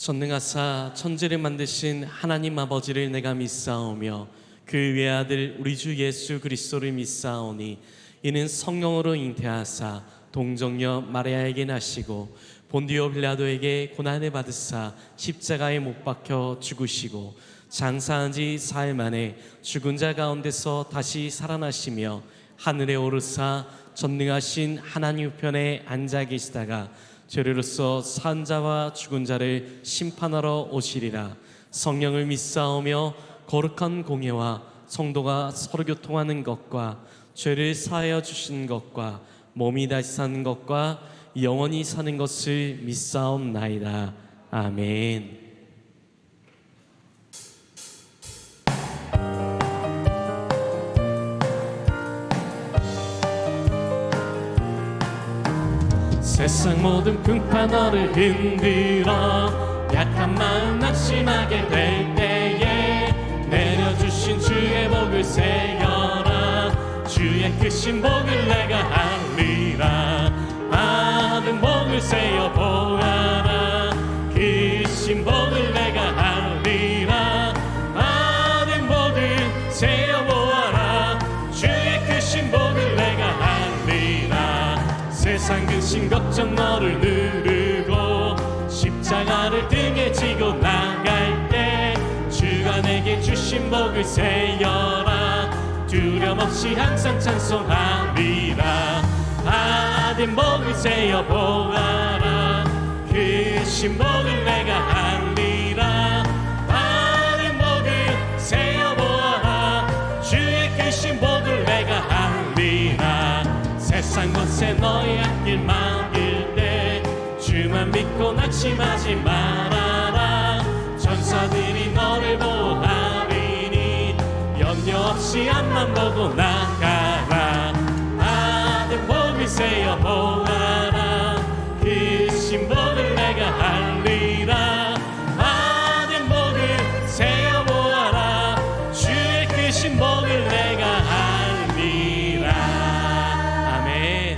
전능하사 천지를 만드신 하나님 아버지를 내가 믿사오며 그 외아들 우리 주 예수 그리스도를 믿사오니 이는 성령으로 잉태하사 동정녀 마리아에게 나시고 본디오 빌라도에게 고난을 받으사 십자가에 못 박혀 죽으시고 장사한 지 사흘 만에 죽은 자 가운데서 다시 살아나시며 하늘에 오르사 전능하신 하나님 우편에 앉아 계시다가 죄로서 산 자와 죽은 자를 심판하러 오시리라. 성령을 믿사오며 거룩한 공예와 성도가 서로 교통하는 것과 죄를 사하여 주신 것과 몸이 다시 사는 것과 영원히 사는 것을 믿사옵나이다. 아멘. 세상 모든 풍파 너를 흔들어 약한 마음 낙심하게 될 때에 내려주신 주의 복을 세여라. 주의 크신 복을 내가 알리라. 받은 복을 세어 보아라. 크신 복을 내가 알리라. 받은 복을 세어 보아라. 주의 크신 복을 내가 알리라. 세상 근심 걱정 너를 누르고 십자가를 등에 지고 나갈 때 주가 내게 주신 복을 세여라. 두려움 없이 항상 찬송하리라. 받은 복을 세어 보아라. 크신 복을 내가 알리라. 받은 복을 세어 보아라. 주의 크신 복을 내가 알리라. 세상 곳에 너의 앞길 막을 때 주만 믿고 낙심하지 말아라. 전사들이 너를 보호하리니 염려 없이 앞만 보고 나가라. 받은 복을 세어 보아라. 크신 복을 내가 알리라. 받은 복을 세어 보아라. 주의 크신 복을 내가 알리라. 아멘.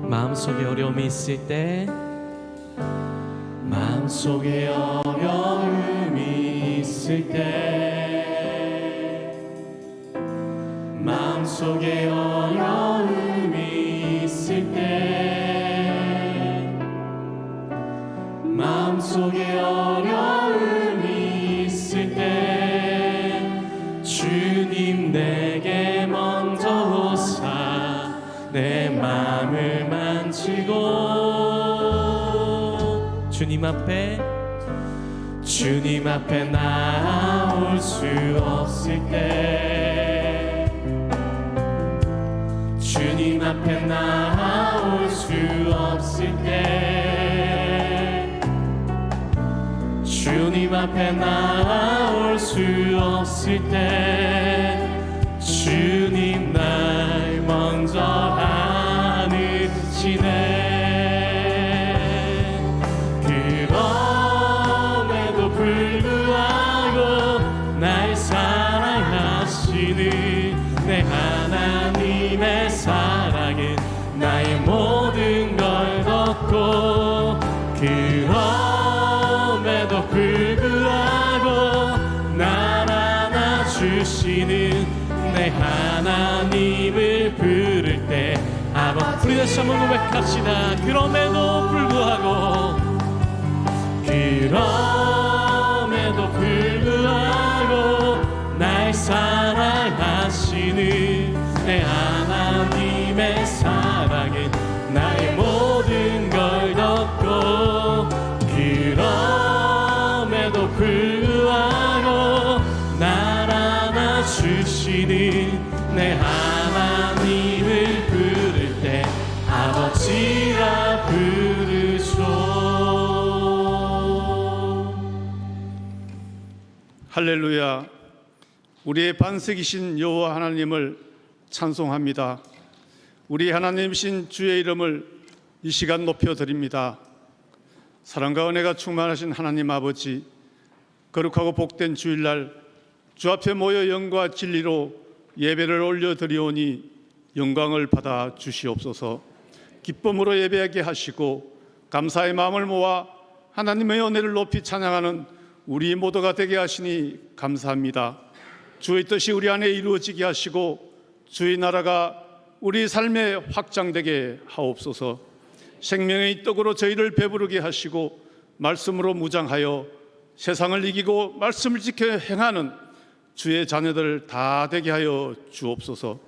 마음속에 어려움이 있을 때, 마음속에 어려움이 있을 때, 마음속에 어려움이 있을 때, 마음속에 어려움이 있을 때 주님 내게 먼저 오사 내 마음을 만지고 주님 앞에 나올 수 없을 때, 주님 앞에 나올 수 없을 때, 주님 앞에 나올 수 없을 때 주님 날 먼저 안으시네. 그럼에도 불구하고 날 사랑하시는 내 하나님의 사랑은 나의 모든 걸 덮고, 그럼에도 불구하고 날 안아주시는 내 하나님을 부를 때 아버지. 우리 다시 한번 고백합시다. 그럼에도 불구하고, 그럼에도 불구하고 날 사랑하시는 내 하나님의 사랑은 나의 모든 걸 덮고, 그럼에도 불구하고 날 안아주시는 내 하나님을 부를 때 아버지라 부르소. 할렐루야. 우리의 반석이신 여호와 하나님을 찬송합니다. 우리 하나님이신 주의 이름을 이 시간 높여드립니다. 사랑과 은혜가 충만하신 하나님 아버지, 거룩하고 복된 주일날 주 앞에 모여 영과 진리로 예배를 올려드리오니 영광을 받아 주시옵소서. 기쁨으로 예배하게 하시고 감사의 마음을 모아 하나님의 은혜를 높이 찬양하는 우리 모두가 되게 하시니 감사합니다. 주의 뜻이 우리 안에 이루어지게 하시고 주의 나라가 우리 삶에 확장되게 하옵소서. 생명의 떡으로 저희를 배부르게 하시고 말씀으로 무장하여 세상을 이기고 말씀을 지켜 행하는 주의 자녀들 다 되게 하여 주옵소서.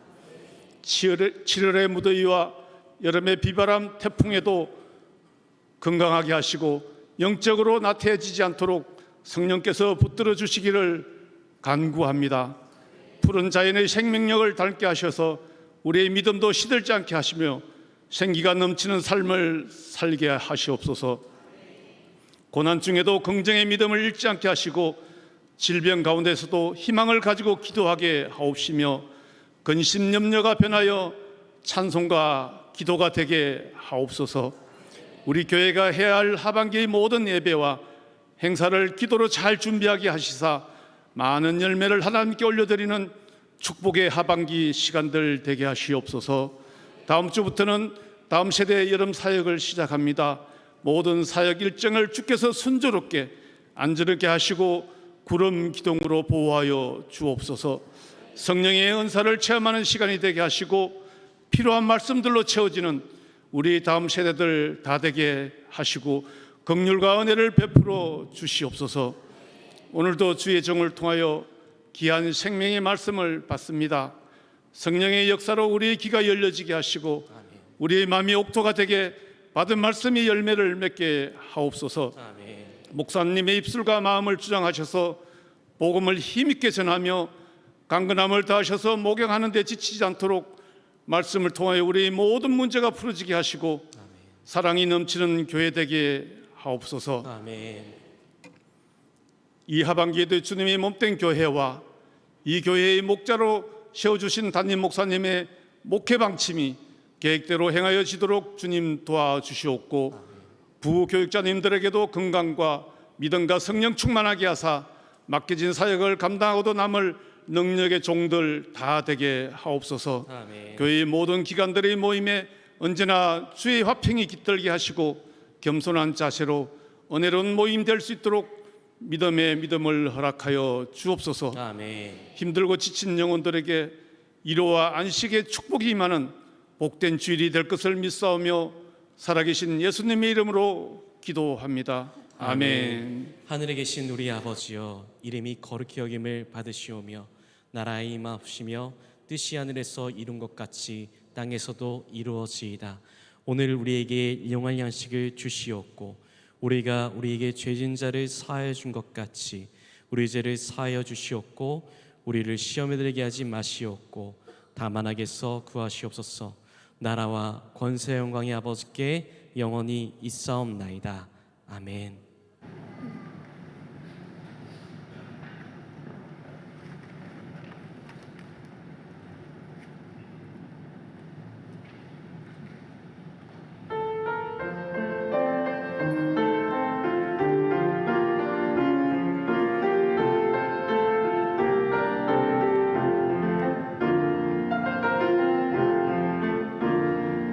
7월의 무더위와 여름의 비바람 태풍에도 건강하게 하시고 영적으로 나태해지지 않도록 성령께서 붙들어 주시기를 간구합니다. 푸른 자연의 생명력을 닮게 하셔서 우리의 믿음도 시들지 않게 하시며 생기가 넘치는 삶을 살게 하시옵소서. 고난 중에도 긍정의 믿음을 잃지 않게 하시고 질병 가운데서도 희망을 가지고 기도하게 하옵시며 근심 염려가 변하여 찬송과 기도가 되게 하옵소서. 우리 교회가 해야 할 하반기의 모든 예배와 행사를 기도로 잘 준비하게 하시사 많은 열매를 하나님께 올려드리는 축복의 하반기 시간들 되게 하시옵소서. 다음 주부터는 다음 세대의 여름 사역을 시작합니다. 모든 사역 일정을 주께서 순조롭게 안전하게 하시고 구름 기둥으로 보호하여 주옵소서. 성령의 은사를 체험하는 시간이 되게 하시고 필요한 말씀들로 채워지는 우리 다음 세대들 다 되게 하시고 긍휼과 은혜를 베풀어 주시옵소서. 오늘도 주의 종을 통하여 귀한 생명의 말씀을 받습니다. 성령의 역사로 우리의 귀가 열려지게 하시고 우리의 마음이 옥토가 되게 받은 말씀이 열매를 맺게 하옵소서. 아멘. 목사님의 입술과 마음을 주장하셔서 복음을 힘있게 전하며 강건함을 다하셔서 목양하는 데 지치지 않도록 말씀을 통하여 우리의 모든 문제가 풀어지게 하시고 사랑이 넘치는 교회 되게 하옵소서. 아멘. 이 하반기에도 주님의 몸된 교회와 이 교회의 목자로 세워주신 담임 목사님의 목회 방침이 계획대로 행하여지도록 주님 도와주시옵고 부교육자님들에게도 건강과 믿음과 성령 충만하게 하사 맡겨진 사역을 감당하고도 남을 능력의 종들 다 되게 하옵소서. 아멘. 교회의 모든 기관들의 모임에 언제나 주의 화평이 깃들게 하시고 겸손한 자세로 은혜로운 모임 될 수 있도록 믿음의 믿음을 허락하여 주옵소서. 아멘. 힘들고 지친 영혼들에게 위로와 안식의 축복이 임하는 복된 주일이 될 것을 믿사오며 살아계신 예수님의 이름으로 기도합니다. 아멘. 하늘에 계신 우리 아버지여, 이름이 거룩히 여김을 받으시오며 나라의 임하옵시며 뜻이 하늘에서 이룬 것 같이 땅에서도 이루어지이다. 오늘 우리에게 일용할 양식을 주시옵고 우리가 우리에게 죄진 자를 사하여 준 것 같이 우리 죄를 사하여 주시옵고 우리를 시험에 들게 하지 마시옵고 다만 악에서 구하시옵소서. 나라와 권세 영광의 아버지께 영원히 있사옵나이다. 아멘.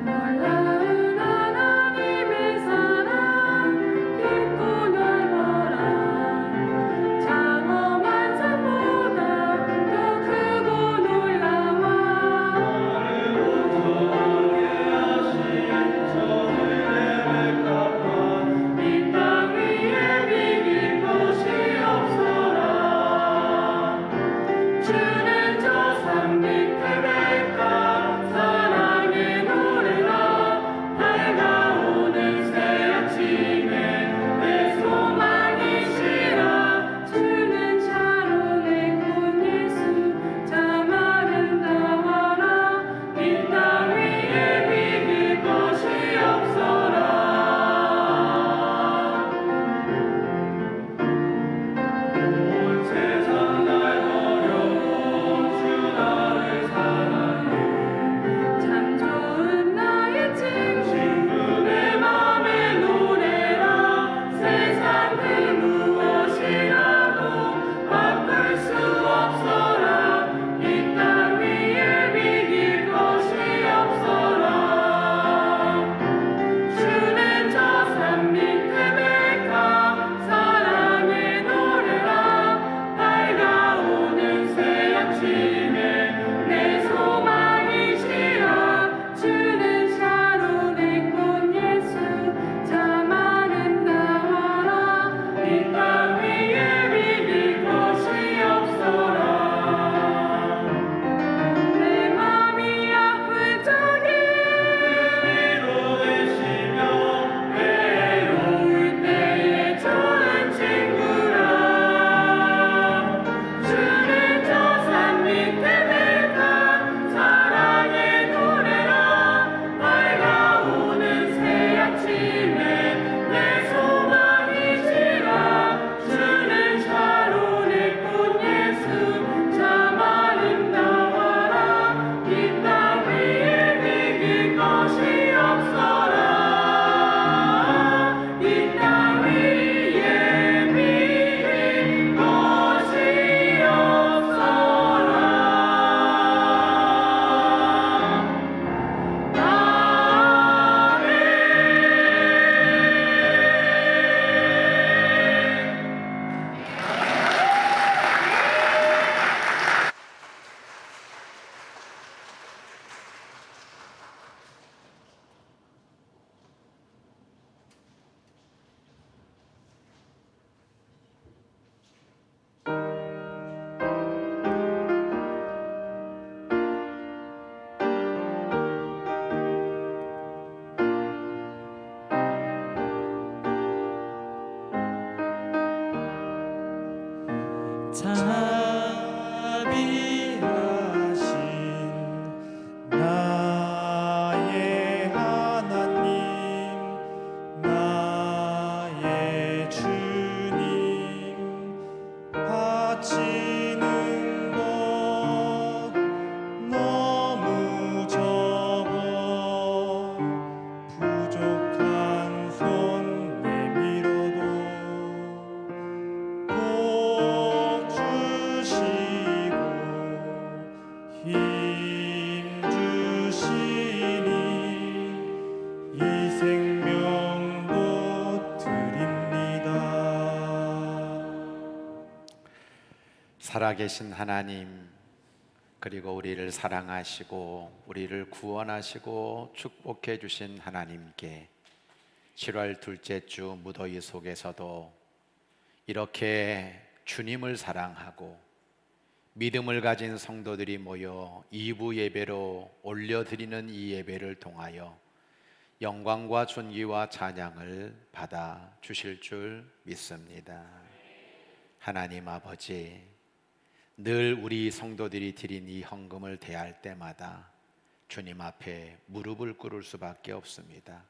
놀라운 하나님의 사랑 깊고 자비하신 나의 하나님, 나의 주님, 바치는 것 너무 적어 부족한 손 내밀어도 복 주시고 힘 주시니 이 생명도 드립니다. 살아계신 하나님, 그리고 우리를 사랑하시고 우리를 구원하시고 축복해 주신 하나님께 7월 둘째 주 무더위 속에서도 이렇게 주님을 사랑하고 믿음을 가진 성도들이 모여 2부 예배로 올려드리는 이 예배를 통하여 영광과 존귀와 찬양을 받아 주실 줄 믿습니다. 하나님 아버지, 늘 우리 성도들이 드린 이 헌금을 대할 때마다 주님 앞에 무릎을 꿇을 수밖에 없습니다.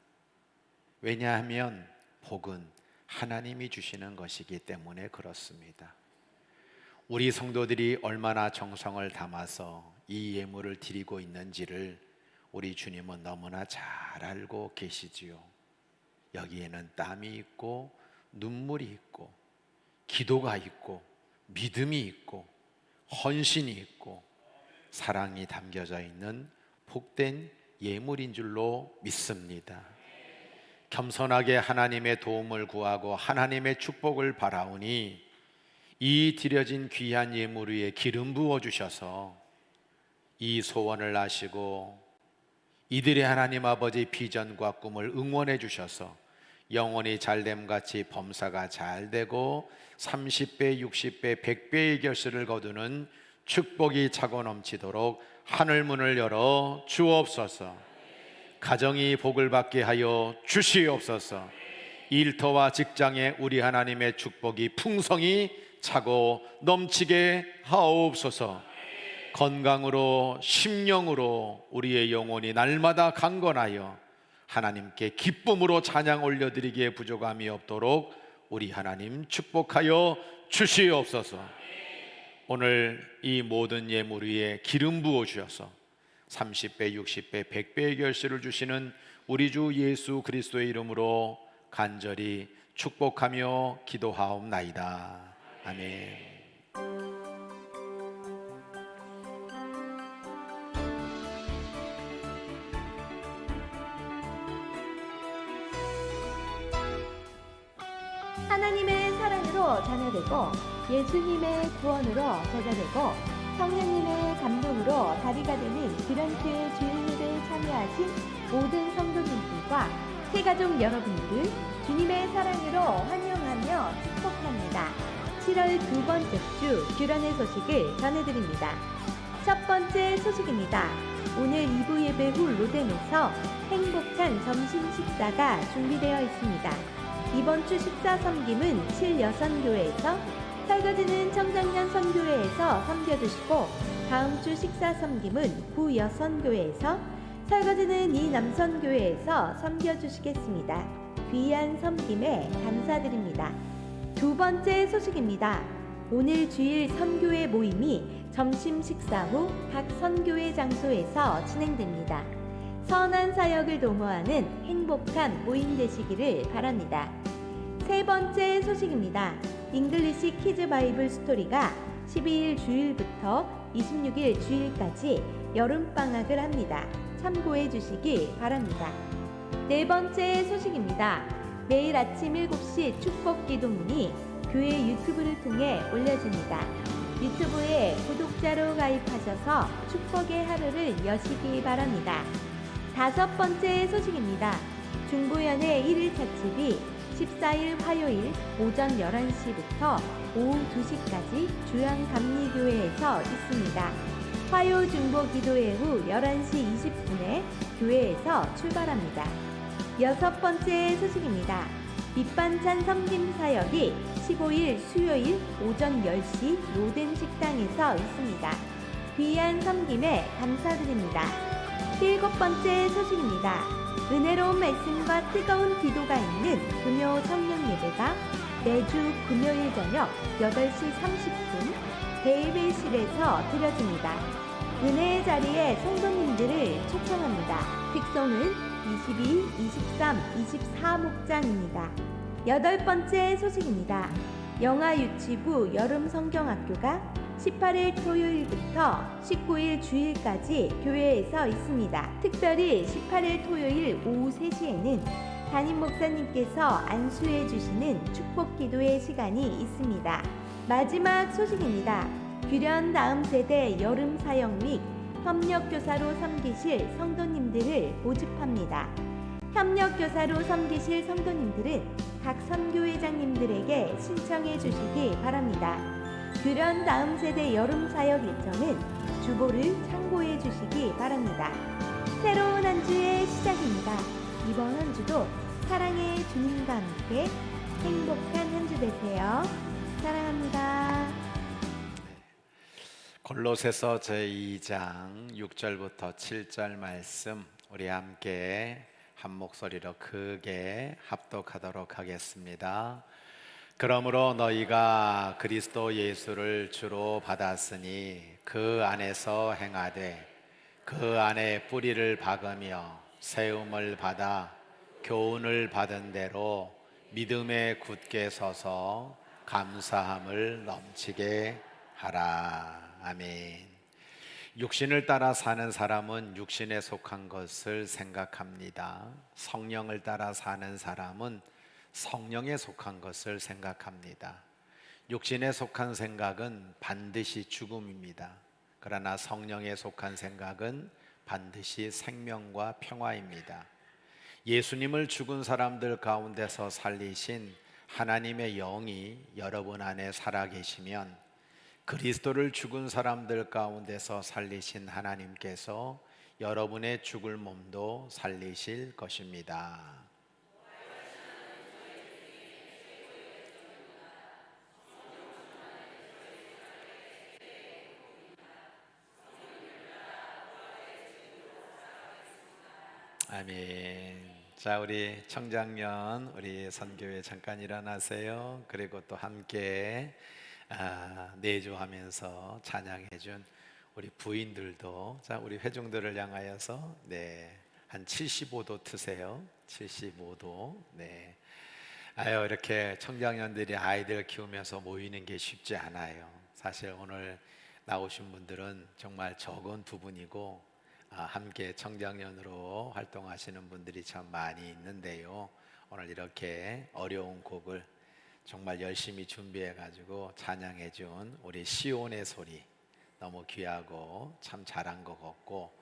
왜냐하면 복은 하나님이 주시는 것이기 때문에 그렇습니다. 우리 성도들이 얼마나 정성을 담아서 이 예물을 드리고 있는지를 우리 주님은 너무나 잘 알고 계시지요. 여기에는 땀이 있고 눈물이 있고 기도가 있고 믿음이 있고 헌신이 있고 사랑이 담겨져 있는 복된 예물인 줄로 믿습니다. 겸손하게 하나님의 도움을 구하고 하나님의 축복을 바라오니 이 드려진 귀한 예물 위에 기름 부어 주셔서 이 소원을 아시고 이들의 하나님 아버지 비전과 꿈을 응원해 주셔서 영혼이 잘됨같이 범사가 잘되고 30배, 60배, 100배의 결실을 거두는 축복이 차고 넘치도록 하늘문을 열어 주옵소서. 가정이 복을 받게 하여 주시옵소서. 일터와 직장에 우리 하나님의 축복이 풍성히 차고 넘치게 하옵소서. 건강으로 심령으로 우리의 영혼이 날마다 강건하여 하나님께 기쁨으로 찬양 올려드리기에 부족함이 없도록 우리 하나님 축복하여 주시옵소서. 오늘 이 모든 예물 위에 기름 부어 주셔서 30배, 60배, 100배의 결실을 주시는 우리 주 예수 그리스도의 이름으로 간절히 축복하며 기도하옵나이다. 아멘. 하나님의 사랑으로 자녀되고 예수님의 구원으로 제자되고 성령님의 감동으로 다리가 되는 기런교회 주일예배에 참여하신 모든 성도님들과 새가족 여러분들 주님의 사랑으로 환영하며 축복합니다. 7월 두 번째 주 규런의 소식을 전해드립니다. 첫 번째 소식입니다. 오늘 2부 예배 후 로뎀에서 행복한 점심 식사가 준비되어 있습니다. 이번 주 식사 섬김은 7여선교회에서, 설거지는 청장년 선교회에서 섬겨주시고 다음 주 식사 섬김은 9여선교회에서, 설거지는 이남선교회에서 섬겨주시겠습니다. 귀한 섬김에 감사드립니다. 두 번째 소식입니다. 오늘 주일 선교회 모임이 점심 식사 후 각 선교회 장소에서 진행됩니다. 선한 사역을 도모하는 행복한 모임 되시기를 바랍니다. 세 번째 소식입니다. 잉글리시 키즈 바이블 스토리가 12일 주일부터 26일 주일까지 여름방학을 합니다. 참고해 주시기 바랍니다. 네 번째 소식입니다. 매일 아침 7시 축복 기도문이 교회 유튜브를 통해 올려집니다. 유튜브에 구독자로 가입하셔서 축복의 하루를 여시기 바랍니다. 다섯 번째 소식입니다. 중보연의 1일 찻집이 14일 화요일 오전 11시부터 오후 2시까지 주양감리교회에서 있습니다. 화요 중보 기도회 후 11시 20분에 교회에서 출발합니다. 여섯 번째 소식입니다. 밑반찬 섬김 사역이 15일 수요일 오전 10시 로덴 식당에서 있습니다. 귀한 섬김에 감사드립니다. 7번째 소식입니다. 은혜로운 말씀과 뜨거운 기도가 있는 금요 성령 예배가 매주 금요일 저녁 8시 30분 대예배실에서 드려집니다. 은혜의 자리에 성도님들을 초청합니다. 직송은 22, 23, 24목장입니다. 8번째 소식입니다. 영아유치부 여름 성경학교가 18일 토요일부터 19일 주일까지 교회에서 있습니다. 특별히 18일 토요일 오후 3시에는 담임 목사님께서 안수해 주시는 축복 기도의 시간이 있습니다. 마지막 소식입니다. 규련 다음 세대 여름 사역 및 협력교사로 섬기실 성도님들을 모집합니다. 협력교사로 섬기실 성도님들은 각 선교회장님들에게 신청해 주시기 바랍니다. 규련 다음 세대 여름 사역 일정은 주보를 참고해 주시기 바랍니다. 새로운 한 주의 시작입니다. 이번 한 주도 사랑의 주님과 함께 행복한 한 주 되세요. 사랑합니다. 골로새서 제2장 6절부터 7절 말씀 우리 함께 한 목소리로 크게 합독하도록 하겠습니다. 그러므로 너희가 그리스도 예수를 주로 받았으니 그 안에서 행하되 그 안에 뿌리를 박으며 세움을 받아 교훈을 받은 대로 믿음에 굳게 서서 감사함을 넘치게 하라. 아멘. 육신을 따라 사는 사람은 육신에 속한 것을 생각합니다. 성령을 따라 사는 사람은 성령에 속한 것을 생각합니다. 육신에 속한 생각은 반드시 죽음입니다. 그러나 성령에 속한 생각은 반드시 생명과 평화입니다. 예수님을 죽은 사람들 가운데서 살리신 하나님의 영이 여러분 안에 살아계시면 그리스도를 죽은 사람들 가운데서 살리신 하나님께서 여러분의 죽을 몸도 살리실 것입니다. 아멘. 자, 우리 청장년, 우리 선교회 잠깐 일어나세요. 그리고 또 함께 내조하면서 찬양해준 우리 부인들도, 자, 우리 회중들을 향하여서 한 75도 트세요. 75도. 네. 아유, 이렇게 청장년들이 아이들 키우면서 모이는 게 쉽지 않아요. 사실 오늘 나오신 분들은 정말 적은 부분이고 함께 청장년으로 활동하시는 분들이 참 많이 있는데요. 오늘 이렇게 어려운 곡을 정말 열심히 준비해가지고 찬양해준 우리 시온의 소리 너무 귀하고 참 잘한 것 같고,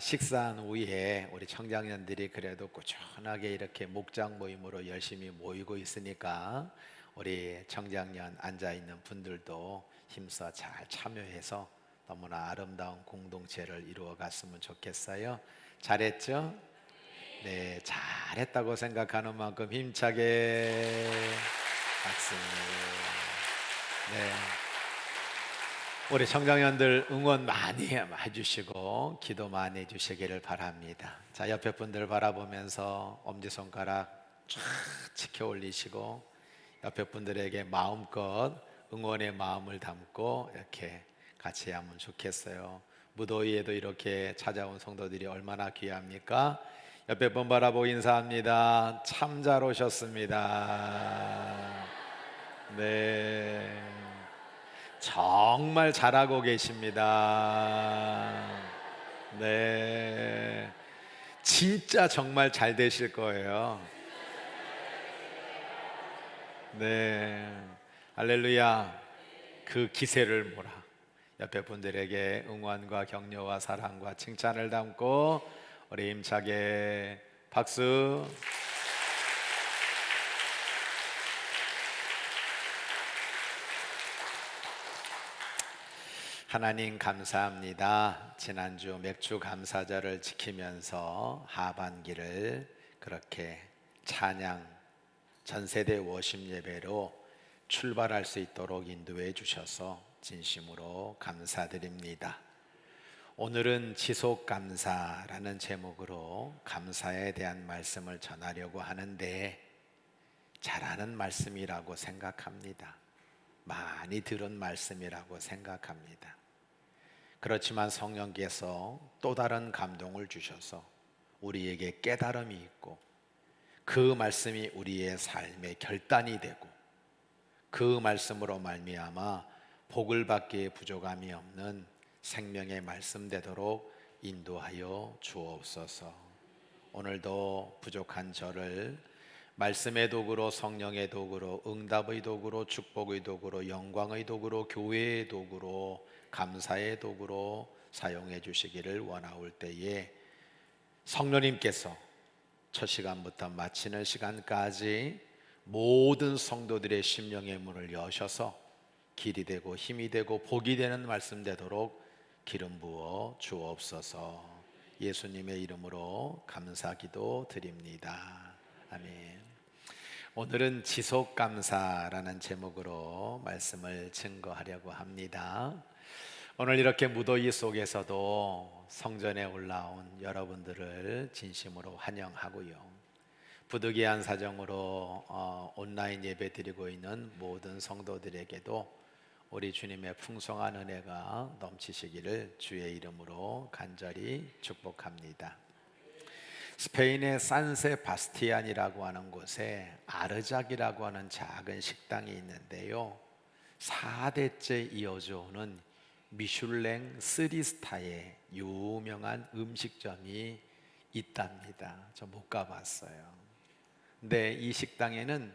식사한 후에 우리 청장년들이 그래도 꾸준하게 이렇게 목장 모임으로 열심히 모이고 있으니까 우리 청장년 앉아있는 분들도 힘써 잘 참여해서 너무나 아름다운 공동체를 이루어 갔으면 좋겠어요. 잘했죠? 네, 잘했다고 생각하는 만큼 힘차게 박수. 네, 우리 청장년들 응원 많이 해주시고 기도 많이 해주시기를 바랍니다. 자, 옆에 분들 바라보면서 엄지손가락 쫙 치켜 올리시고 옆에 분들에게 마음껏 응원의 마음을 담고 이렇게 같이 하면 좋겠어요. 무더위에도 이렇게 찾아온 성도들이 얼마나 귀합니까? 옆에 분 바라보고 인사합니다. 참 잘 오셨습니다. 네, 정말 잘하고 계십니다. 네, 진짜 정말 잘 되실 거예요. 네, 할렐루야. 그 기세를 몰아 옆에 분들에게 응원과 격려와 사랑과 칭찬을 담고 우리 힘차게 박수. 하나님 감사합니다. 지난주 맥주 감사절을 지키면서 하반기를 그렇게 찬양 전세대 워십 예배로 출발할 수 있도록 인도해 주셔서 진심으로 감사드립니다. 오늘은 지속감사라는 제목으로 감사에 대한 말씀을 전하려고 하는데 잘하는 말씀이라고 생각합니다. 많이 들은 말씀이라고 생각합니다. 그렇지만 성령께서 또 다른 감동을 주셔서 우리에게 깨달음이 있고 그 말씀이 우리의 삶의 결단이 되고 그 말씀으로 말미암아 복을 받기에 부족함이 없는 생명의 말씀 되도록 인도하여 주옵소서. 오늘도 부족한 저를 말씀의 도구로, 성령의 도구로, 응답의 도구로, 축복의 도구로, 영광의 도구로, 교회의 도구로, 감사의 도구로 사용해 주시기를 원하올 때에 성령님께서 첫 시간부터 마치는 시간까지 모든 성도들의 심령의 문을 여셔서 길이 되고 힘이 되고 복이 되는 말씀 되도록 기름 부어 주옵소서. 예수님의 이름으로 감사기도 드립니다. 아멘. 오늘은 지속감사라는 제목으로 말씀을 증거하려고 합니다. 오늘 이렇게 무더위 속에서도 성전에 올라온 여러분들을 진심으로 환영하고요. 부득이한 사정으로 온라인 예배 드리고 있는 모든 성도들에게도 우리 주님의 풍성한 은혜가 넘치시기를 주의 이름으로 간절히 축복합니다. 스페인의 산세 바스티안이라고 하는 곳에 아르작이라고 하는 작은 식당이 있는데요, 4대째 이어져 오는 미슐랭 3스타의 유명한 음식점이 있답니다. 저 못 가봤어요. 근데 이 식당에는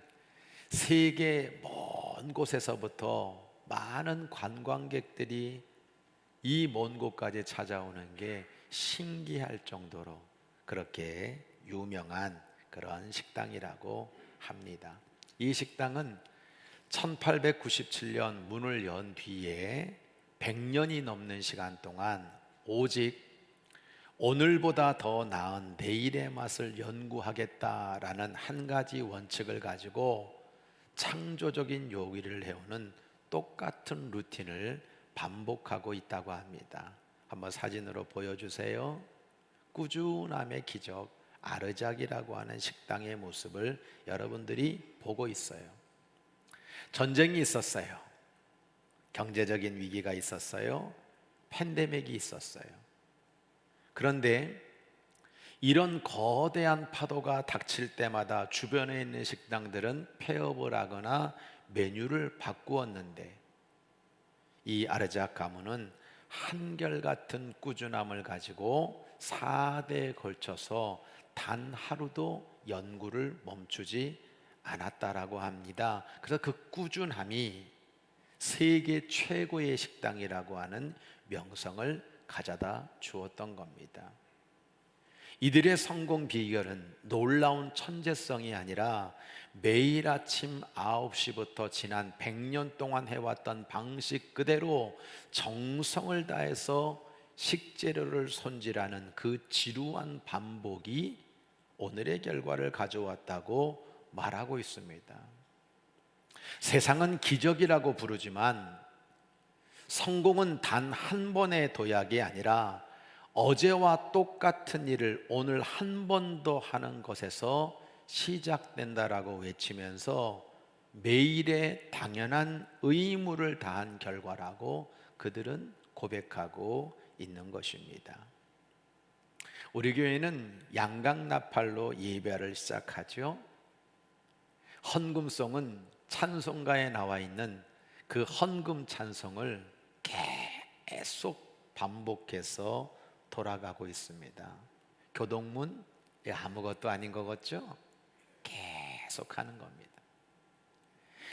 세계 먼 곳에서부터 많은 관광객들이 이 먼 곳까지 찾아오는 게 신기할 정도로 그렇게 유명한 그런 식당이라고 합니다. 이 식당은 1897년 문을 연 뒤에 100년이 넘는 시간 동안 오직 오늘보다 더 나은 내일의 맛을 연구하겠다라는 한 가지 원칙을 가지고 창조적인 요리를 해오는 똑같은 루틴을 반복하고 있다고 합니다. 한번 사진으로 보여주세요. 꾸준함의 기적 아르작이라고 하는 식당의 모습을 여러분들이 보고 있어요. 전쟁이 있었어요. 경제적인 위기가 있었어요. 팬데믹이 있었어요. 그런데 이런 거대한 파도가 닥칠 때마다 주변에 있는 식당들은 폐업을 하거나 메뉴를 바꾸었는데 이 아르작 가문은 한결같은 꾸준함을 가지고 4대에 걸쳐서 단 하루도 연구를 멈추지 않았다라고 합니다. 그래서 그 꾸준함이 세계 최고의 식당이라고 하는 명성을 가져다 주었던 겁니다. 이들의 성공 비결은 놀라운 천재성이 아니라 매일 아침 9시부터 지난 100년 동안 해왔던 방식 그대로 정성을 다해서 식재료를 손질하는 그 지루한 반복이 오늘의 결과를 가져왔다고 말하고 있습니다. 세상은 기적이라고 부르지만 성공은 단 한 번의 도약이 아니라 어제와 똑같은 일을 오늘 한 번 더 하는 것에서 시작된다라고 외치면서 매일의 당연한 의무를 다한 결과라고 그들은 고백하고 있는 것입니다. 우리 교회는 양강나팔로 예배를 시작하죠. 헌금송은 찬송가에 나와 있는 그 헌금 찬송을 계속 반복해서 돌아가고 있습니다. 교동문 아무것도 아닌 것 같죠? 계속 하는 겁니다.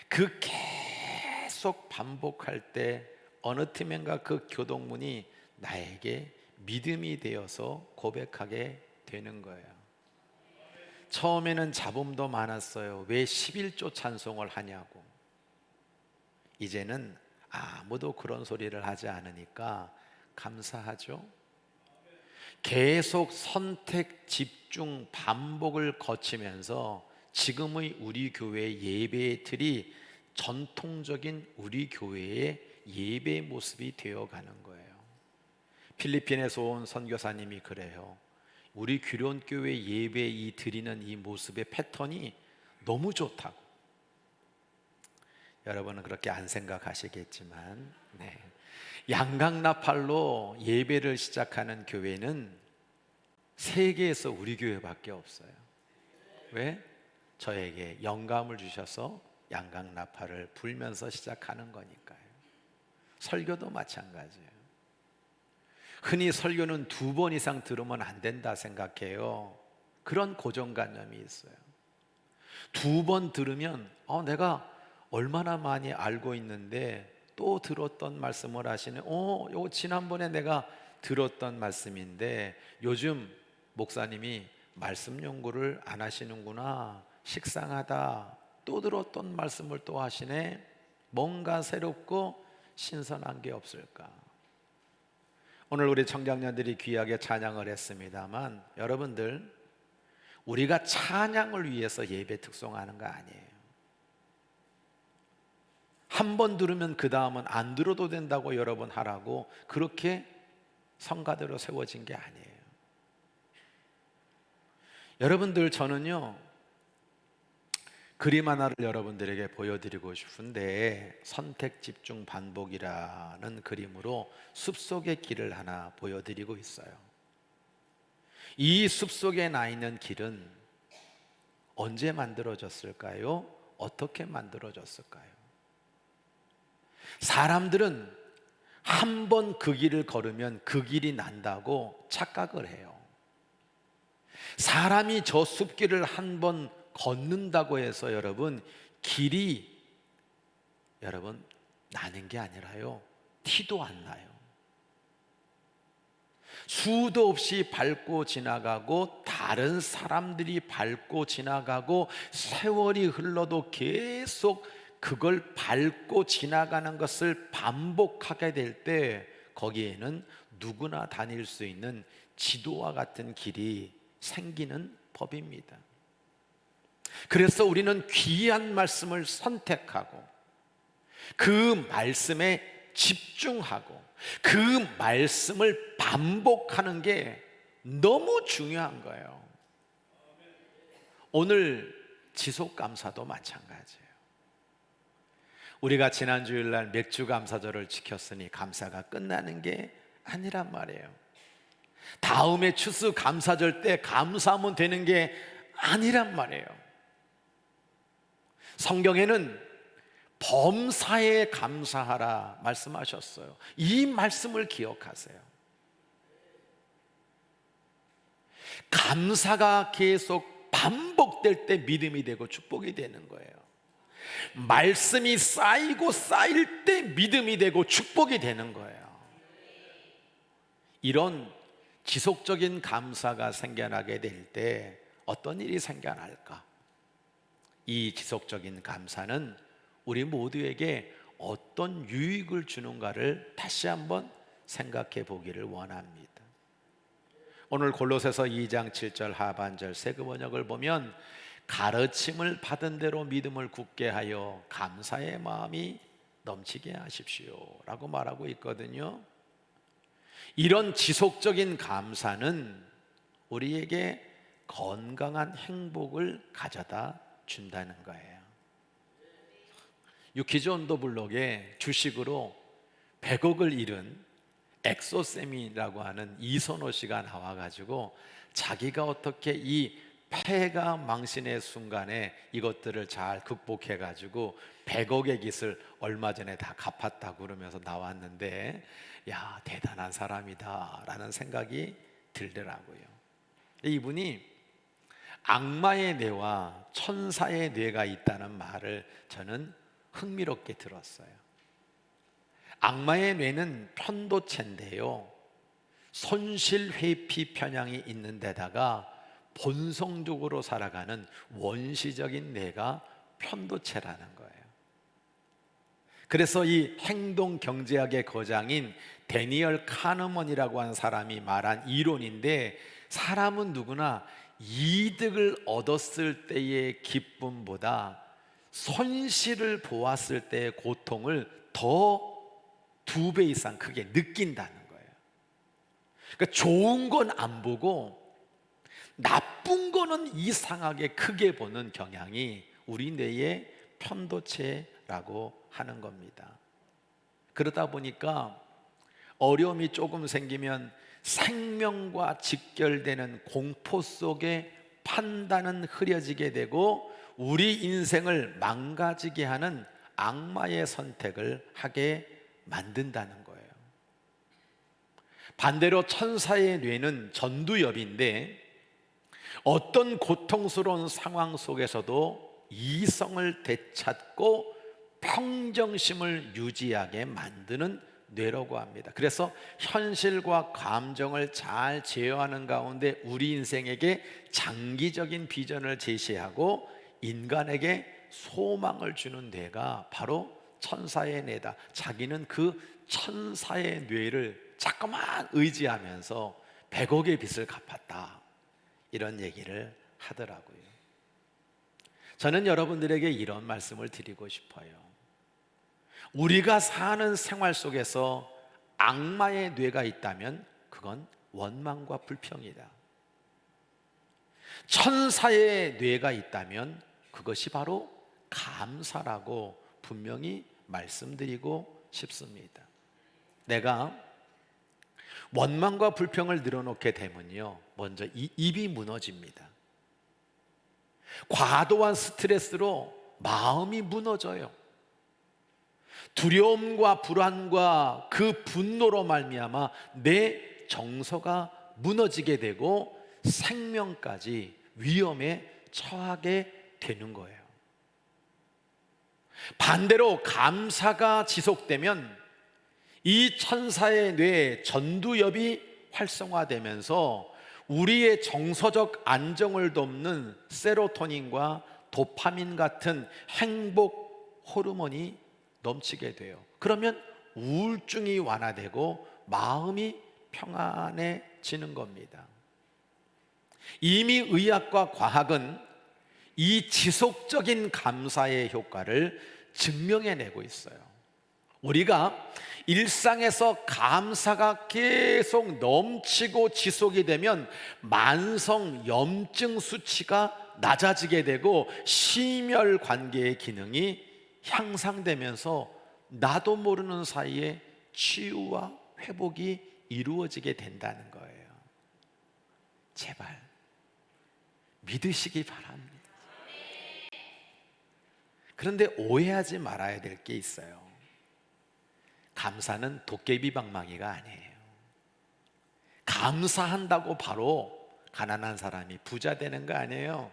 그 계속 반복할 때 어느 틈엔가 그 교동문이 나에게 믿음이 되어서 고백하게 되는 거예요. 처음에는 잡음도 많았어요. 왜 11조 찬송을 하냐고. 이제는 아무도 그런 소리를 하지 않으니까 감사하죠. 계속 선택, 집중, 반복을 거치면서 지금의 우리 교회의 예배의 틀이 전통적인 우리 교회의 예배 모습이 되어가는 거예요. 필리핀에서 온 선교사님이 그래요. 우리 규련교회 예배 이 드리는 이 모습의 패턴이 너무 좋다고. 여러분은 그렇게 안 생각하시겠지만 양강나팔로 예배를 시작하는 교회는 세계에서 우리 교회밖에 없어요. 왜? 저에게 영감을 주셔서 양강나팔을 불면서 시작하는 거니까요. 설교도 마찬가지예요. 흔히 설교는 2번 이상 들으면 안 된다 생각해요. 그런 고정관념이 있어요. 2번 들으면 내가 얼마나 많이 알고 있는데 또 들었던 말씀을 하시네. 이거 지난번에 내가 들었던 말씀인데 요즘 목사님이 말씀 연구를 안 하시는구나. 식상하다. 또 들었던 말씀을 또 하시네. 뭔가 새롭고 신선한 게 없을까? 오늘 우리 청장년들이 귀하게 찬양을 했습니다만 여러분들, 우리가 찬양을 위해서 예배 특송하는 거 아니에요. 한 번 들으면 그 다음은 안 들어도 된다고 여러분 하라고 그렇게 성가대로 세워진 게 아니에요. 여러분들, 저는요 그림 하나를 여러분들에게 보여드리고 싶은데, 선택, 집중, 반복이라는 그림으로 숲속의 길을 하나 보여드리고 있어요. 이 숲속에 나 있는 길은 언제 만들어졌을까요? 어떻게 만들어졌을까요? 사람들은 한 번 그 길을 걸으면 그 길이 난다고 착각을 해요. 사람이 저 숲길을 한 번 걷는다고 해서 여러분 길이 나는 게 아니라요, 티도 안 나요. 수도 없이 밟고 지나가고 다른 사람들이 밟고 지나가고 세월이 흘러도 계속 그걸 밟고 지나가는 것을 반복하게 될 때 거기에는 누구나 다닐 수 있는 지도와 같은 길이 생기는 법입니다. 그래서 우리는 귀한 말씀을 선택하고 그 말씀에 집중하고 그 말씀을 반복하는 게 너무 중요한 거예요. 오늘 지속감사도 마찬가지예요. 우리가 지난 주일날 맥주 감사절을 지켰으니 감사가 끝나는 게 아니란 말이에요. 다음에 추수 감사절 때 감사하면 되는 게 아니란 말이에요. 성경에는 범사에 감사하라 말씀하셨어요. 이 말씀을 기억하세요. 감사가 계속 반복될 때 믿음이 되고 축복이 되는 거예요. 말씀이 쌓이고 쌓일 때 믿음이 되고 축복이 되는 거예요. 이런 지속적인 감사가 생겨나게 될 때 어떤 일이 생겨날까? 이 지속적인 감사는 우리 모두에게 어떤 유익을 주는가를 다시 한번 생각해 보기를 원합니다. 오늘 골로새서 2장 7절 하반절 세그 번역을 보면 가르침을 받은 대로 믿음을 굳게 하여 감사의 마음이 넘치게 하십시오 라고 말하고 있거든요. 이런 지속적인 감사는 우리에게 건강한 행복을 가져다 준다는 거예요. 유키즈 온더 블록에 주식으로 100억을 잃은 엑소쌤이라고 하는 이선호 씨가 나와가지고 자기가 어떻게 이 폐가 망신의 순간에 이것들을 잘 극복해가지고 100억의 빚을 얼마 전에 다 갚았다고 그러면서 나왔는데, 야, 대단한 사람이다 라는 생각이 들더라고요. 이분이 악마의 뇌와 천사의 뇌가 있다는 말을 저는 흥미롭게 들었어요. 악마의 뇌는 편도체인데요, 손실 회피 편향이 있는 데다가 본성적으로 살아가는 원시적인 뇌가 편도체라는 거예요. 그래서 이 행동 경제학의 거장인 데니얼 카너먼이라고 하는 사람이 말한 이론인데, 사람은 누구나 이득을 얻었을 때의 기쁨보다 손실을 보았을 때의 고통을 더 2배 이상 크게 느낀다는 거예요. 그러니까 좋은 건 안 보고 나쁜 거는 이상하게 크게 보는 경향이 우리 뇌의 편도체라고 하는 겁니다. 그러다 보니까 어려움이 조금 생기면 생명과 직결되는 공포 속에 판단은 흐려지게 되고 우리 인생을 망가지게 하는 악마의 선택을 하게 만든다는 거예요. 반대로 천사의 뇌는 전두엽인데 어떤 고통스러운 상황 속에서도 이성을 되찾고 평정심을 유지하게 만드는 뇌라고 합니다. 그래서 현실과 감정을 잘 제어하는 가운데 우리 인생에게 장기적인 비전을 제시하고 인간에게 소망을 주는 뇌가 바로 천사의 뇌다. 자기는 그 천사의 뇌를 자꾸만 의지하면서 100억의 빚을 갚았다, 이런 얘기를 하더라고요. 저는 여러분들에게 이런 말씀을 드리고 싶어요. 우리가 사는 생활 속에서 악마의 뇌가 있다면 그건 원망과 불평이다. 천사의 뇌가 있다면 그것이 바로 감사라고 분명히 말씀드리고 싶습니다. 내가 원망과 불평을 늘어놓게 되면요, 먼저 입이 무너집니다. 과도한 스트레스로 마음이 무너져요. 두려움과 불안과 그 분노로 말미암아 내 정서가 무너지게 되고 생명까지 위험에 처하게 되는 거예요. 반대로 감사가 지속되면 이 천사의 뇌 전두엽이 활성화되면서 우리의 정서적 안정을 돕는 세로토닌과 도파민 같은 행복 호르몬이 넘치게 돼요. 그러면 우울증이 완화되고 마음이 평안해지는 겁니다. 이미 의학과 과학은 이 지속적인 감사의 효과를 증명해내고 있어요. 우리가 일상에서 감사가 계속 넘치고 지속이 되면 만성 염증 수치가 낮아지게 되고 심혈관계의 기능이 향상되면서 나도 모르는 사이에 치유와 회복이 이루어지게 된다는 거예요. 제발 믿으시기 바랍니다. 그런데 오해하지 말아야 될 게 있어요. 감사는 도깨비 방망이가 아니에요. 감사한다고 바로 가난한 사람이 부자 되는 거 아니에요.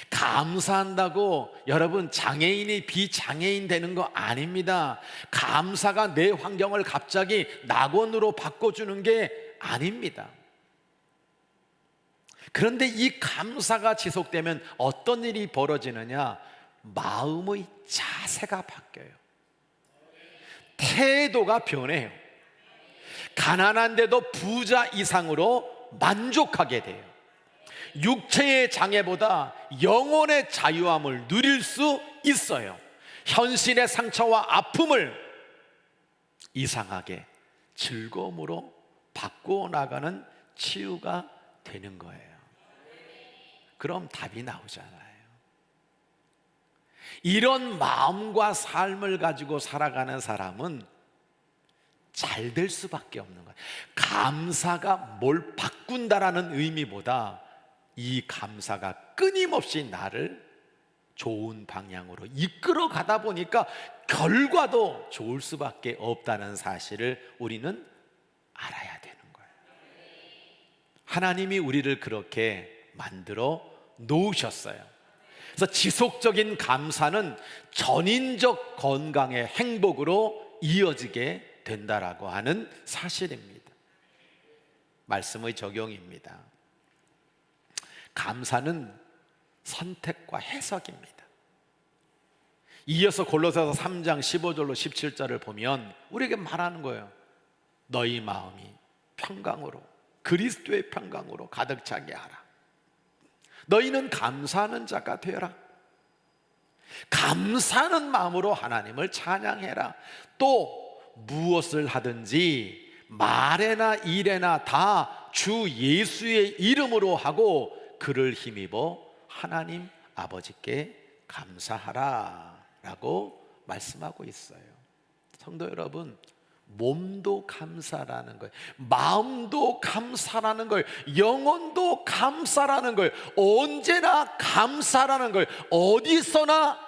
감사한다고 여러분 장애인이 비장애인 되는 거 아닙니다. 감사가 내 환경을 갑자기 낙원으로 바꿔주는 게 아닙니다. 그런데 이 감사가 지속되면 어떤 일이 벌어지느냐? 마음의 자세가 바뀌어요. 태도가 변해요. 가난한데도 부자 이상으로 만족하게 돼요. 육체의 장애보다 영혼의 자유함을 누릴 수 있어요. 현실의 상처와 아픔을 이상하게 즐거움으로 바꾸어 나가는 치유가 되는 거예요. 그럼 답이 나오잖아요. 이런 마음과 삶을 가지고 살아가는 사람은 잘 될 수밖에 없는 거예요. 감사가 뭘 바꾼다라는 의미보다 이 감사가 끊임없이 나를 좋은 방향으로 이끌어 가다 보니까 결과도 좋을 수밖에 없다는 사실을 우리는 알아야 되는 거예요. 하나님이 우리를 그렇게 만들어 놓으셨어요. 그래서 지속적인 감사는 전인적 건강의 행복으로 이어지게 된다라고 하는 사실입니다. 말씀의 적용입니다. 감사는 선택과 해석입니다. 이어서 골로새서 3장 15절로 17절을 보면 우리에게 말하는 거예요. 너희 마음이 평강으로 그리스도의 평강으로 가득 차게 하라. 너희는 감사하는 자가 되어라. 감사하는 마음으로 하나님을 찬양해라. 또 무엇을 하든지 말에나 일에나 다 주 예수의 이름으로 하고 그를 힘입어 하나님 아버지께 감사하라 라고 말씀하고 있어요. 성도 여러분, 몸도 감사라는 거예요. 마음도 감사라는 거예요. 영혼도 감사라는 거예요. 언제나 감사라는 거예요. 어디서나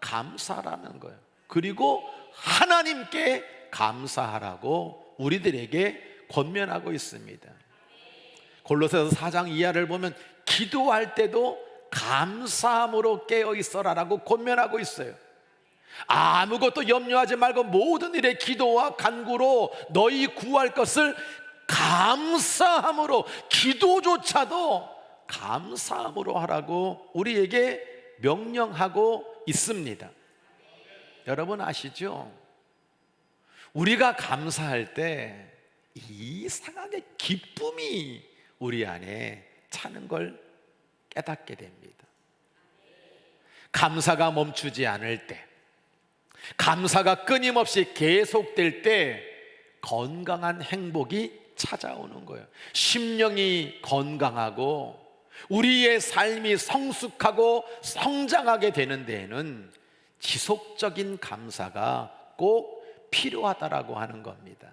감사라는 거예요. 그리고 하나님께 감사하라고 우리들에게 권면하고 있습니다. 골로새서 4장 이하를 보면 기도할 때도 감사함으로 깨어 있어라라고 권면하고 있어요. 아무것도 염려하지 말고 모든 일에 기도와 간구로 너희 구할 것을 감사함으로, 기도조차도 감사함으로 하라고 우리에게 명령하고 있습니다. 여러분 아시죠? 우리가 감사할 때 이상하게 기쁨이 우리 안에 차는 걸 깨닫게 됩니다. 감사가 멈추지 않을 때, 감사가 끊임없이 계속될 때 건강한 행복이 찾아오는 거예요. 심령이 건강하고 우리의 삶이 성숙하고 성장하게 되는 데에는 지속적인 감사가 꼭 필요하다라고 하는 겁니다.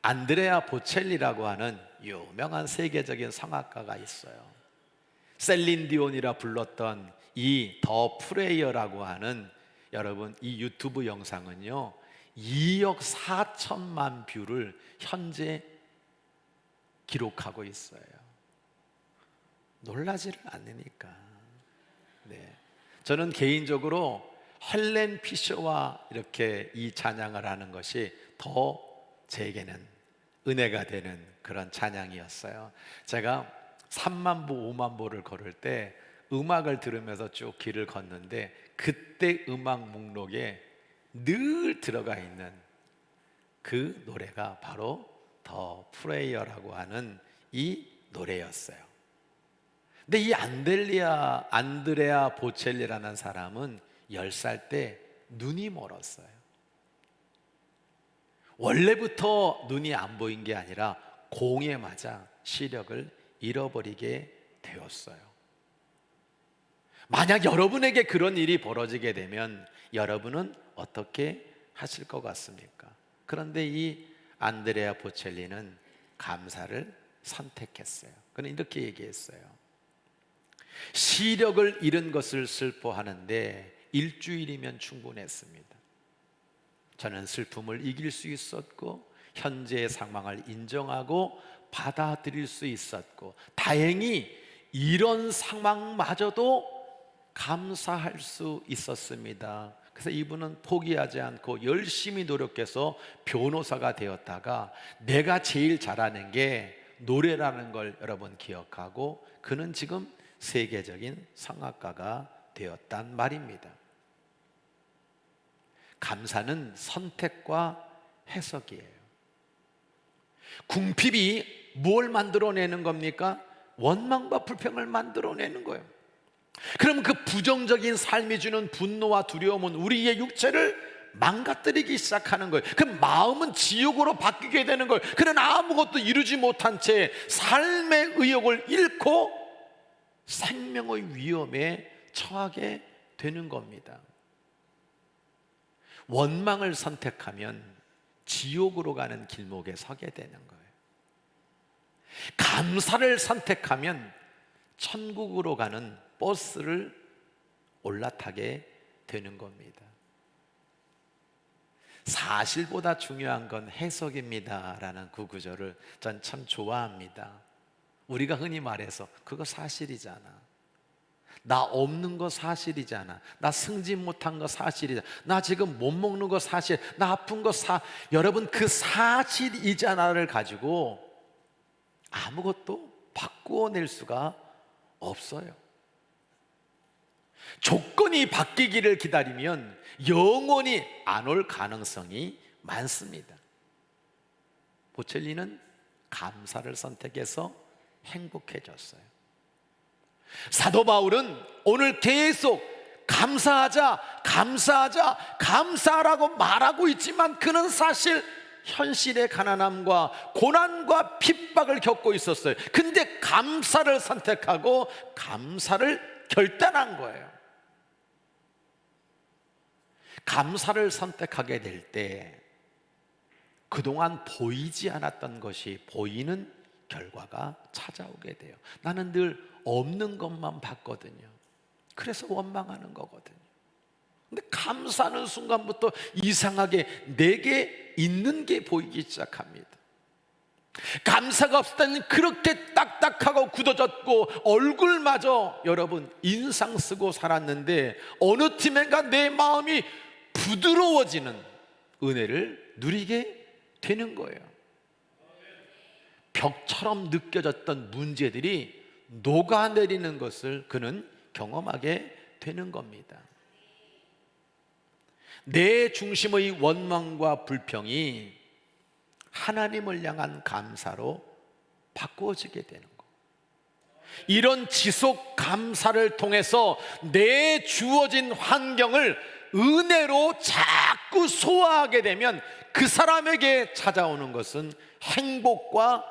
안드레아 보첼리라고 하는 유명한 세계적인 성악가가 있어요. 셀린 디온이라 불렀던 이 더 프레이어라고 하는, 여러분 이 유튜브 영상은요 2억 4천만 뷰를 현재 기록하고 있어요. 놀라지를 않으니까. 네. 저는 개인적으로 헬렌 피셔와 이렇게 이 찬양을 하는 것이 더 제게는 은혜가 되는 그런 찬양이었어요. 제가 3만 보, 5만 보를 걸을 때 음악을 들으면서 쭉 길을 걷는데 그때 음악 목록에 늘 들어가 있는 그 노래가 바로 더 프레이어라고 하는 이 노래였어요. 근데 이 안드레아 보첼리라는 사람은 10살 때 눈이 멀었어요. 원래부터 눈이 안 보인 게 아니라 공에 맞아 시력을 잃어버리게 되었어요. 만약 여러분에게 그런 일이 벌어지게 되면 여러분은 어떻게 하실 것 같습니까? 그런데 이 안드레아 보첼리는 감사를 선택했어요. 그는 이렇게 얘기했어요. 시력을 잃은 것을 슬퍼하는데 일주일이면 충분했습니다. 저는 슬픔을 이길 수 있었고 현재의 상황을 인정하고 받아들일 수 있었고 다행히 이런 상황마저도 감사할 수 있었습니다. 그래서 이분은 포기하지 않고 열심히 노력해서 변호사가 되었다가 내가 제일 잘하는 게 노래라는 걸 여러분 기억하고 그는 지금 세계적인 성악가가 되었단 말입니다. 감사는 선택과 해석이에요. 궁핍이 뭘 만들어내는 겁니까? 원망과 불평을 만들어내는 거예요. 그럼 그 부정적인 삶이 주는 분노와 두려움은 우리의 육체를 망가뜨리기 시작하는 거예요. 그 마음은 지옥으로 바뀌게 되는 거예요. 그는 아무것도 이루지 못한 채 삶의 의욕을 잃고 생명의 위험에 처하게 되는 겁니다. 원망을 선택하면 지옥으로 가는 길목에 서게 되는 거예요. 감사를 선택하면 천국으로 가는 버스를 올라타게 되는 겁니다. 사실보다 중요한 건 해석입니다 라는 그 구절을 전 참 좋아합니다. 우리가 흔히 말해서 그거 사실이잖아, 나 없는 거 사실이잖아, 나 승진 못한 거 사실이잖아, 나 지금 못 먹는 거 사실, 나 아픈 거 여러분 그 사실이잖아를 가지고 아무것도 바꾸어낼 수가 없어요. 조건이 바뀌기를 기다리면 영원히 안 올 가능성이 많습니다. 보첼리는 감사를 선택해서 행복해졌어요. 사도 바울은 오늘 계속 감사하자, 감사하자, 감사하라고 말하고 있지만 그는 사실 현실의 가난함과 고난과 핍박을 겪고 있었어요. 근데 감사를 선택하고 감사를 결단한 거예요. 감사를 선택하게 될 때 그동안 보이지 않았던 것이 보이는 결과가 찾아오게 돼요. 나는 늘 없는 것만 봤거든요. 그래서 원망하는 거거든요. 근데 감사하는 순간부터 이상하게 내게 있는 게 보이기 시작합니다. 감사가 없을 때는 그렇게 딱딱하고 굳어졌고 얼굴마저 여러분 인상 쓰고 살았는데 어느 틈엔가 내 마음이 부드러워지는 은혜를 누리게 되는 거예요. 벽처럼 느껴졌던 문제들이 녹아내리는 것을 그는 경험하게 되는 겁니다. 내 중심의 원망과 불평이 하나님을 향한 감사로 바꾸어지게 되는 것. 이런 지속 감사를 통해서 내 주어진 환경을 은혜로 자꾸 소화하게 되면 그 사람에게 찾아오는 것은 행복과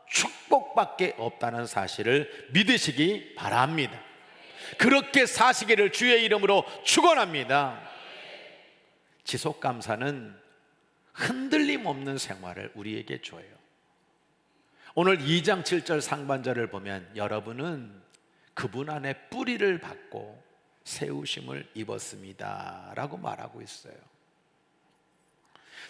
축복밖에 없다는 사실을 믿으시기 바랍니다. 그렇게 사시기를 주의 이름으로 축원합니다. 지속 감사는 흔들림 없는 생활을 우리에게 줘요. 오늘 2장 7절 상반절을 보면 여러분은 그분 안에 뿌리를 받고 세우심을 입었습니다 라고 말하고 있어요.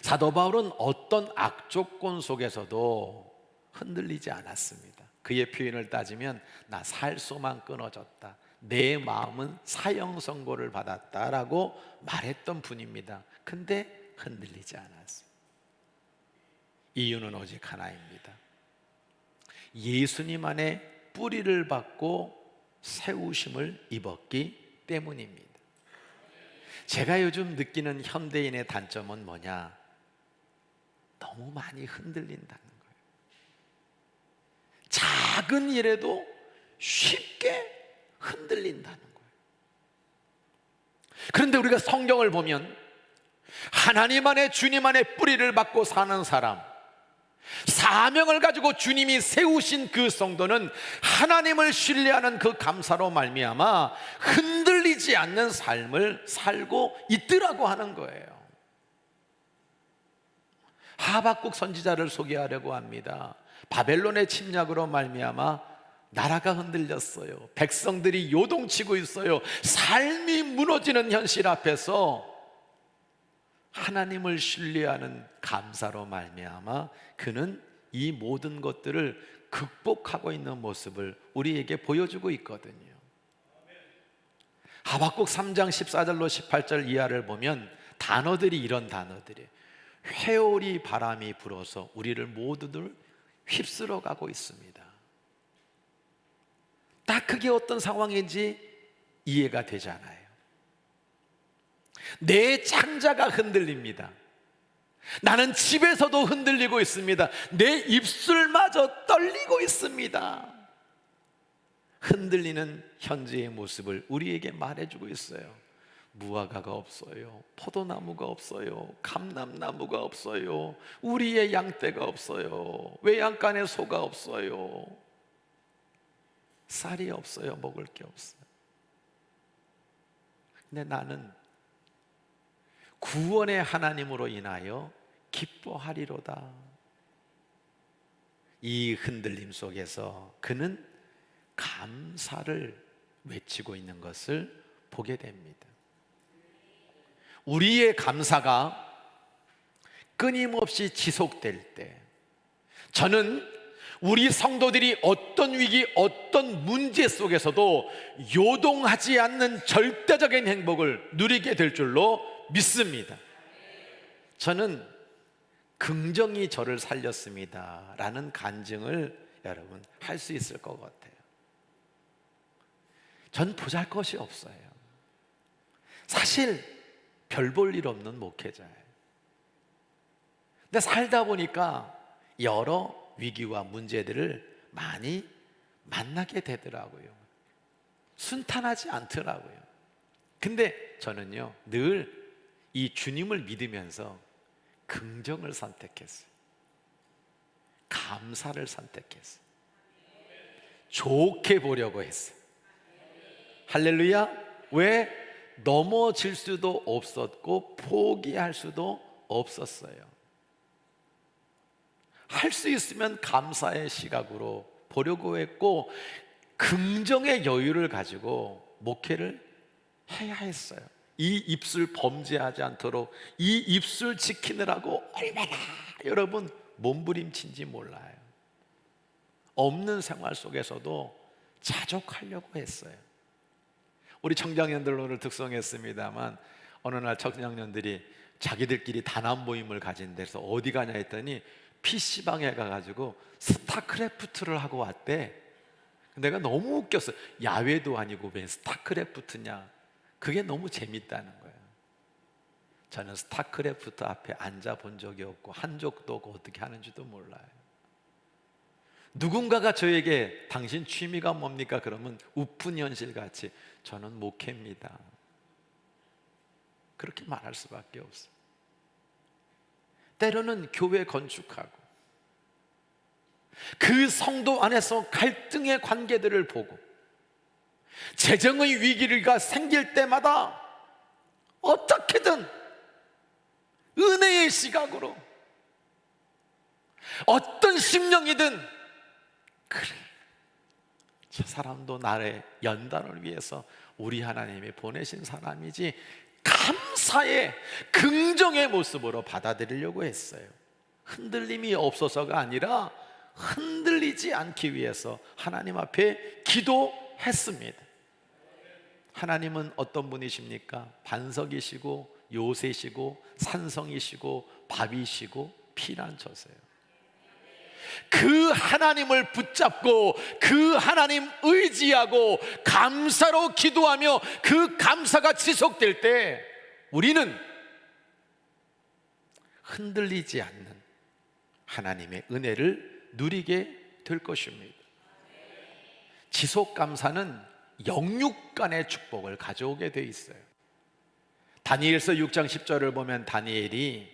사도 바울은 어떤 악조건 속에서도 흔들리지 않았습니다. 그의 표현을 따지면 나 살 수만 끊어졌다, 내 마음은 사형 선고를 받았다라고 말했던 분입니다. 근데 흔들리지 않았어요. 이유는 오직 하나입니다. 예수님 안에 뿌리를 받고 세우심을 입었기 때문입니다. 제가 요즘 느끼는 현대인의 단점은 뭐냐? 너무 많이 흔들린다는 거예요. 작은 일에도 쉽게 흔들린다는 거예요. 그런데 우리가 성경을 보면 하나님 안에 주님 안에 뿌리를 받고 사는 사람, 사명을 가지고 주님이 세우신 그 성도는 하나님을 신뢰하는 그 감사로 말미암아 흔들리지 않는 삶을 살고 있더라고 하는 거예요. 하박국 선지자를 소개하려고 합니다. 바벨론의 침략으로 말미암아 나라가 흔들렸어요. 백성들이 요동치고 있어요. 삶이 무너지는 현실 앞에서 하나님을 신뢰하는 감사로 말미암아 그는 이 모든 것들을 극복하고 있는 모습을 우리에게 보여주고 있거든요. 하박국 3장 14절로 18절 이하를 보면 단어들이 이런 단어들이에요. 회오리 바람이 불어서 우리를 모두들 휩쓸어 가고 있습니다. 딱 그게 어떤 상황인지 이해가 되잖아요. 내 창자가 흔들립니다. 나는 집에서도 흔들리고 있습니다. 내 입술마저 떨리고 있습니다. 흔들리는 현재의 모습을 우리에게 말해주고 있어요. 무화과가 없어요. 포도나무가 없어요. 감람나무가 없어요. 우리의 양떼가 없어요. 외양간에 소가 없어요. 쌀이 없어요. 먹을 게 없어요. 근데 나는 구원의 하나님으로 인하여 기뻐하리로다. 이 흔들림 속에서 그는 감사를 외치고 있는 것을 보게 됩니다. 우리의 감사가 끊임없이 지속될 때 저는 우리 성도들이 어떤 위기, 어떤 문제 속에서도 요동하지 않는 절대적인 행복을 누리게 될 줄로 믿습니다. 저는 긍정이 저를 살렸습니다 라는 간증을 여러분 할 수 있을 것 같아요. 전 보잘것이 없어요. 사실 별 볼 일 없는 목회자예요. 근데 살다 보니까 여러 위기와 문제들을 많이 만나게 되더라고요. 순탄하지 않더라고요. 근데 저는요, 늘 이 주님을 믿으면서 긍정을 선택했어요. 감사를 선택했어요. 좋게 보려고 했어요. 할렐루야. 왜? 넘어질 수도 없었고 포기할 수도 없었어요. 할 수 있으면 감사의 시각으로 보려고 했고, 긍정의 여유를 가지고 목회를 해야 했어요. 이 입술 범죄하지 않도록 이 입술 지키느라고 얼마나 여러분 몸부림친지 몰라요. 없는 생활 속에서도 자족하려고 했어요. 우리 청장년들 오늘 특성했습니다만, 어느 날 청장년들이 자기들끼리 단합 모임을 가진 데서 어디 가냐 했더니 PC방에 가가지고 스타크래프트를 하고 왔대. 내가 너무 웃겼어요. 야외도 아니고 왜 스타크래프트냐. 그게 너무 재밌다는 거예요. 저는 스타크래프트 앞에 앉아본 적이 없고 한 적도 없고 어떻게 하는지도 몰라요. 누군가가 저에게 당신 취미가 뭡니까? 그러면 우픈 현실같이 저는 목회입니다. 그렇게 말할 수밖에 없어요. 때로는 교회 건축하고 그 성도 안에서 갈등의 관계들을 보고 재정의 위기가 생길 때마다 어떻게든 은혜의 시각으로 어떤 심령이든, 그래, 저 사람도 나의 연단을 위해서 우리 하나님이 보내신 사람이지, 감사의 긍정의 모습으로 받아들이려고 했어요. 흔들림이 없어서가 아니라 흔들리지 않기 위해서 하나님 앞에 기도했습니다. 하나님은 어떤 분이십니까? 반석이시고 요새시고 산성이시고 밥이시고 피난처세요. 그 하나님을 붙잡고 그 하나님 의지하고 감사로 기도하며 그 감사가 지속될 때 우리는 흔들리지 않는 하나님의 은혜를 누리게 될 것입니다. 지속 감사는 영육 간의 축복을 가져오게 돼 있어요. 다니엘서 6장 10절을 보면 다니엘이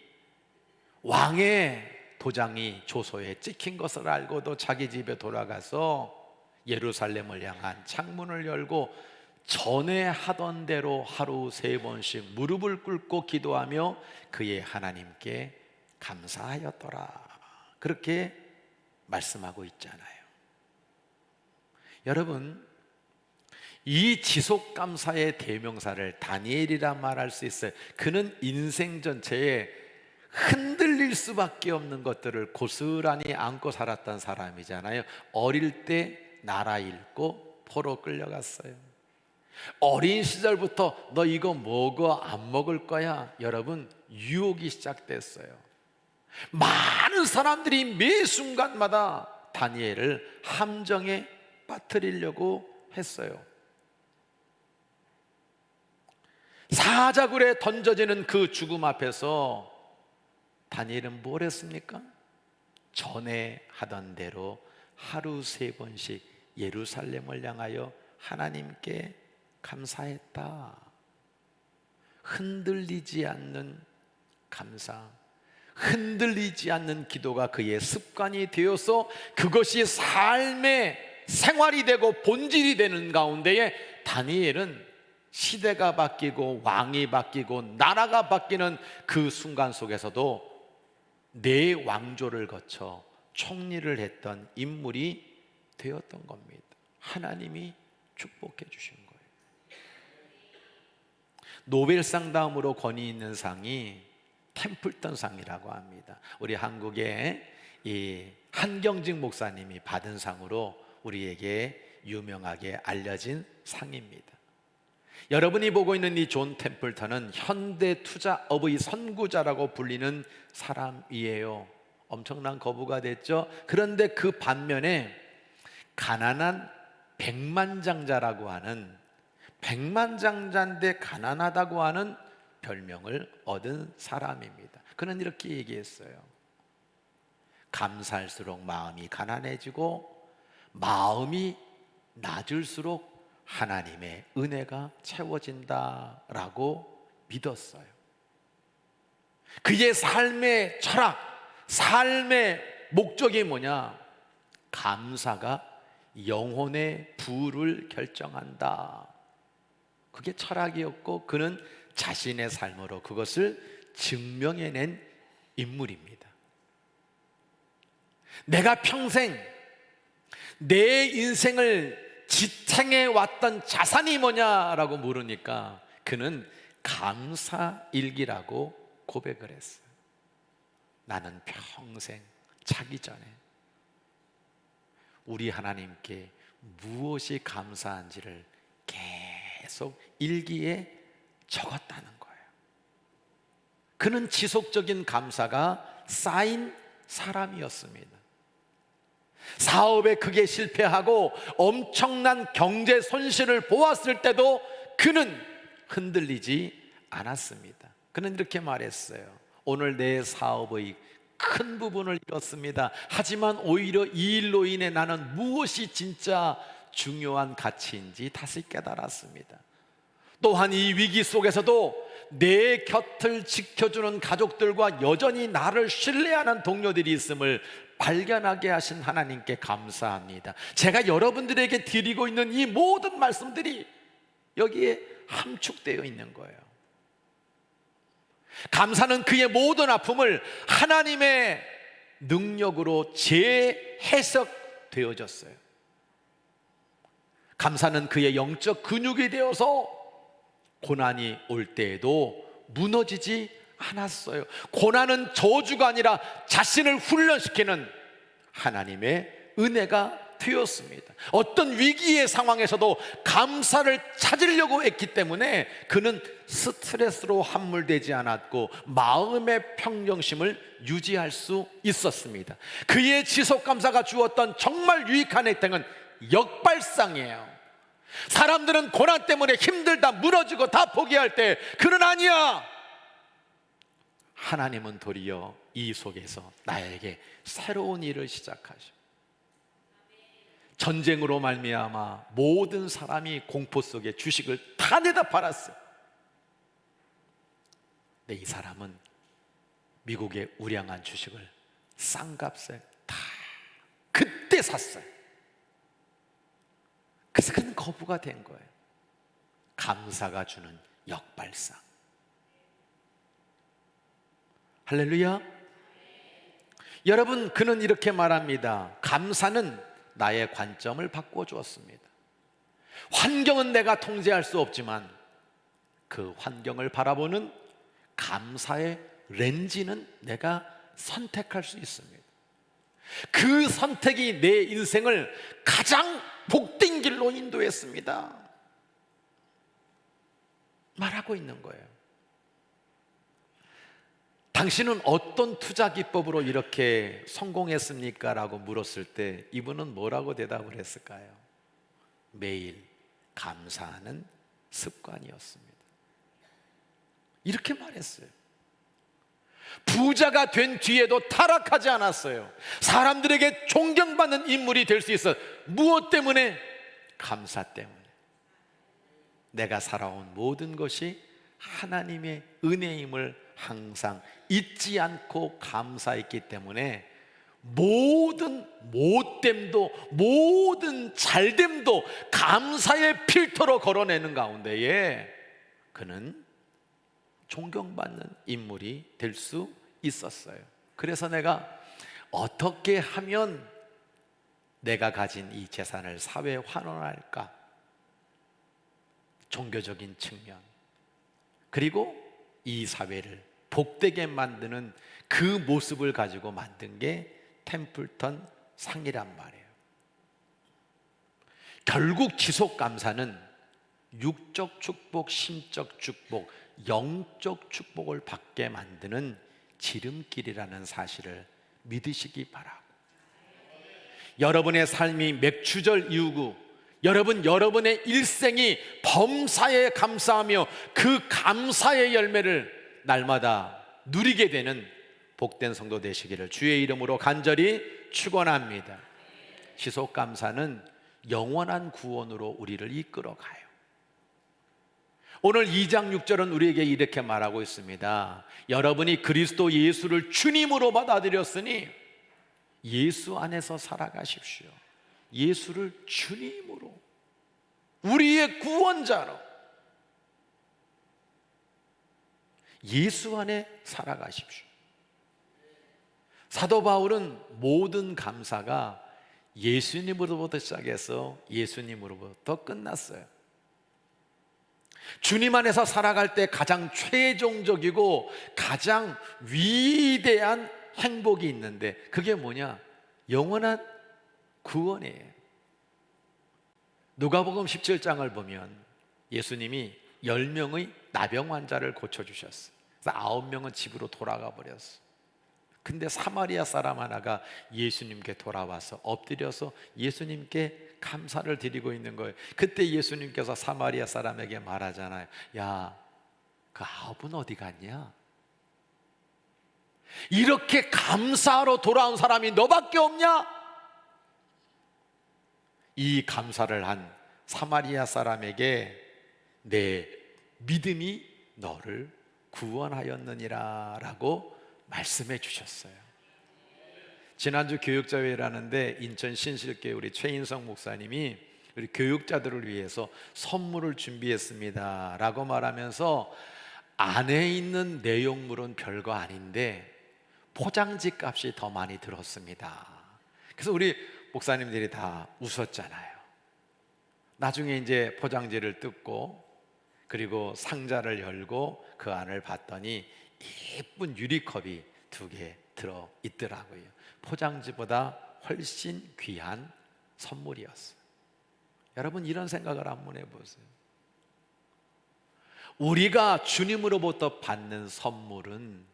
왕의 도장이 조소에 찍힌 것을 알고도 자기 집에 돌아가서 예루살렘을 향한 창문을 열고 전에 하던 대로 하루 3번씩 무릎을 꿇고 기도하며 그의 하나님께 감사하였더라. 그렇게 말씀하고 있잖아요. 여러분, 이 지속감사의 대명사를 다니엘이라 말할 수 있어요. 그는 인생 전체에 흔들릴 수밖에 없는 것들을 고스란히 안고 살았던 사람이잖아요. 어릴 때 나라 잃고 포로 끌려갔어요. 어린 시절부터 너 이거 먹어 안 먹을 거야, 여러분, 유혹이 시작됐어요. 많은 사람들이 매 순간마다 다니엘을 함정에 빠뜨리려고 했어요. 사자굴에 던져지는 그 죽음 앞에서 다니엘은 뭘 했습니까? 전에 하던 대로 하루 3번씩 예루살렘을 향하여 하나님께 감사했다. 흔들리지 않는 감사, 흔들리지 않는 기도가 그의 습관이 되어서 그것이 삶의 생활이 되고 본질이 되는 가운데에 다니엘은 시대가 바뀌고 왕이 바뀌고 나라가 바뀌는 그 순간 속에서도 네 왕조를 거쳐 총리를 했던 인물이 되었던 겁니다. 하나님이 축복해 주신 거예요. 노벨상 다음으로 권위 있는 상이 템플턴 상이라고 합니다. 우리 한국의 이 한경직 목사님이 받은 상으로 우리에게 유명하게 알려진 상입니다. 여러분이 보고 있는 이 존 템플턴은 현대 투자업의 선구자라고 불리는 사람이에요. 엄청난 거부가 됐죠. 그런데 그 반면에 가난한 백만장자라고 하는, 백만장자인데 가난하다고 하는 별명을 얻은 사람입니다. 그는 이렇게 얘기했어요. 감사할수록 마음이 가난해지고 마음이 낮을수록 하나님의 은혜가 채워진다라고 믿었어요. 그의 삶의 철학, 삶의 목적이 뭐냐? 감사가 영혼의 부를 결정한다. 그게 철학이었고 그는 자신의 삶으로 그것을 증명해낸 인물입니다. 내가 평생 내 인생을 지탱해 왔던 자산이 뭐냐라고 물으니까 그는 감사일기라고 고백을 했어요. 나는 평생 자기 전에 우리 하나님께 무엇이 감사한지를 계속 일기에 적었다는 거예요. 그는 지속적인 감사가 쌓인 사람이었습니다. 사업에 크게 실패하고 엄청난 경제 손실을 보았을 때도 그는 흔들리지 않았습니다. 그는 이렇게 말했어요. 오늘 내 사업의 큰 부분을 잃었습니다. 하지만 오히려 이 일로 인해 나는 무엇이 진짜 중요한 가치인지 다시 깨달았습니다. 또한 이 위기 속에서도 내 곁을 지켜주는 가족들과 여전히 나를 신뢰하는 동료들이 있음을 발견하게 하신 하나님께 감사합니다. 제가 여러분들에게 드리고 있는 이 모든 말씀들이 여기에 함축되어 있는 거예요. 감사는 그의 모든 아픔을 하나님의 능력으로 재해석되어졌어요. 감사는 그의 영적 근육이 되어서 고난이 올 때에도 무너지지 않았어요. 고난은 저주가 아니라 자신을 훈련시키는 하나님의 은혜가 되었습니다. 어떤 위기의 상황에서도 감사를 찾으려고 했기 때문에 그는 스트레스로 함몰되지 않았고 마음의 평정심을 유지할 수 있었습니다. 그의 지속 감사가 주었던 정말 유익한 혜택은 역발상이에요. 사람들은 고난 때문에 힘들다, 무너지고 다 포기할 때 그는 아니야. 하나님은 도리어 이 속에서 나에게 새로운 일을 시작하셔. 전쟁으로 말미암아 모든 사람이 공포 속에 주식을 다 내다 팔았어요. 근데 이 사람은 미국의 우량한 주식을 싼 값에 다 그때 샀어요. 그래서 그는 거부가 된 거예요. 감사가 주는 역발상. 할렐루야. 여러분, 그는 이렇게 말합니다. 감사는 나의 관점을 바꾸어 주었습니다. 환경은 내가 통제할 수 없지만 그 환경을 바라보는 감사의 렌즈는 내가 선택할 수 있습니다. 그 선택이 내 인생을 가장 복된 길로 인도했습니다. 말하고 있는 거예요. 당신은 어떤 투자 기법으로 이렇게 성공했습니까? 라고 물었을 때 이분은 뭐라고 대답을 했을까요? 매일 감사하는 습관이었습니다. 이렇게 말했어요. 부자가 된 뒤에도 타락하지 않았어요. 사람들에게 존경받는 인물이 될 수 있어. 무엇 때문에? 감사 때문에. 내가 살아온 모든 것이 하나님의 은혜임을 항상 잊지 않고 감사했기 때문에 모든 못됨도 모든 잘됨도 감사의 필터로 걸어내는 가운데에 그는 존경받는 인물이 될 수 있었어요. 그래서 내가 어떻게 하면 내가 가진 이 재산을 사회에 환원할까? 종교적인 측면, 그리고 이 사회를 복되게 만드는 그 모습을 가지고 만든 게 템플턴 상이란 말이에요. 결국 지속 감사는 육적 축복, 심적 축복, 영적 축복을 받게 만드는 지름길이라는 사실을 믿으시기 바라고, 여러분의 삶이 맥주절 이후고 여러분의 일생이 범사에 감사하며 그 감사의 열매를 날마다 누리게 되는 복된 성도 되시기를 주의 이름으로 간절히 축원합니다. 지속 감사는 영원한 구원으로 우리를 이끌어가요. 오늘 2장 6절은 우리에게 이렇게 말하고 있습니다. 여러분이 그리스도 예수를 주님으로 받아들였으니 예수 안에서 살아가십시오. 예수를 주님으로, 우리의 구원자로 예수 안에 살아가십시오. 사도 바울은 모든 감사가 예수님으로부터 시작해서 예수님으로부터 끝났어요. 주님 안에서 살아갈 때 가장 최종적이고 가장 위대한 행복이 있는데 그게 뭐냐? 영원한 구원이에요. 누가복음 17장을 보면 예수님이 10명의 나병 환자를 고쳐주셨어요. 그래서 9명은 집으로 돌아가 버렸어요. 근데 사마리아 사람 하나가 예수님께 돌아와서 엎드려서 예수님께 감사를 드리고 있는 거예요. 그때 예수님께서 사마리아 사람에게 말하잖아요. 야, 그 9은 어디 갔냐? 이렇게 감사하러 돌아온 사람이 너밖에 없냐? 이 감사를 한 사마리아 사람에게 내 믿음이 너를 구원하였느니라 라고 말씀해 주셨어요. 지난주 교육자회를 하는데 인천 신실교회 우리 최인성 목사님이 우리 교육자들을 위해서 선물을 준비했습니다 라고 말하면서 안에 있는 내용물은 별거 아닌데 포장지 값이 더 많이 들었습니다. 그래서 우리 목사님들이 다 웃었잖아요. 나중에 이제 포장지를 뜯고 그리고 상자를 열고 그 안을 봤더니 예쁜 유리컵이 2개 들어 있더라고요. 포장지보다 훨씬 귀한 선물이었어요. 여러분 이런 생각을 한번 해보세요. 우리가 주님으로부터 받는 선물은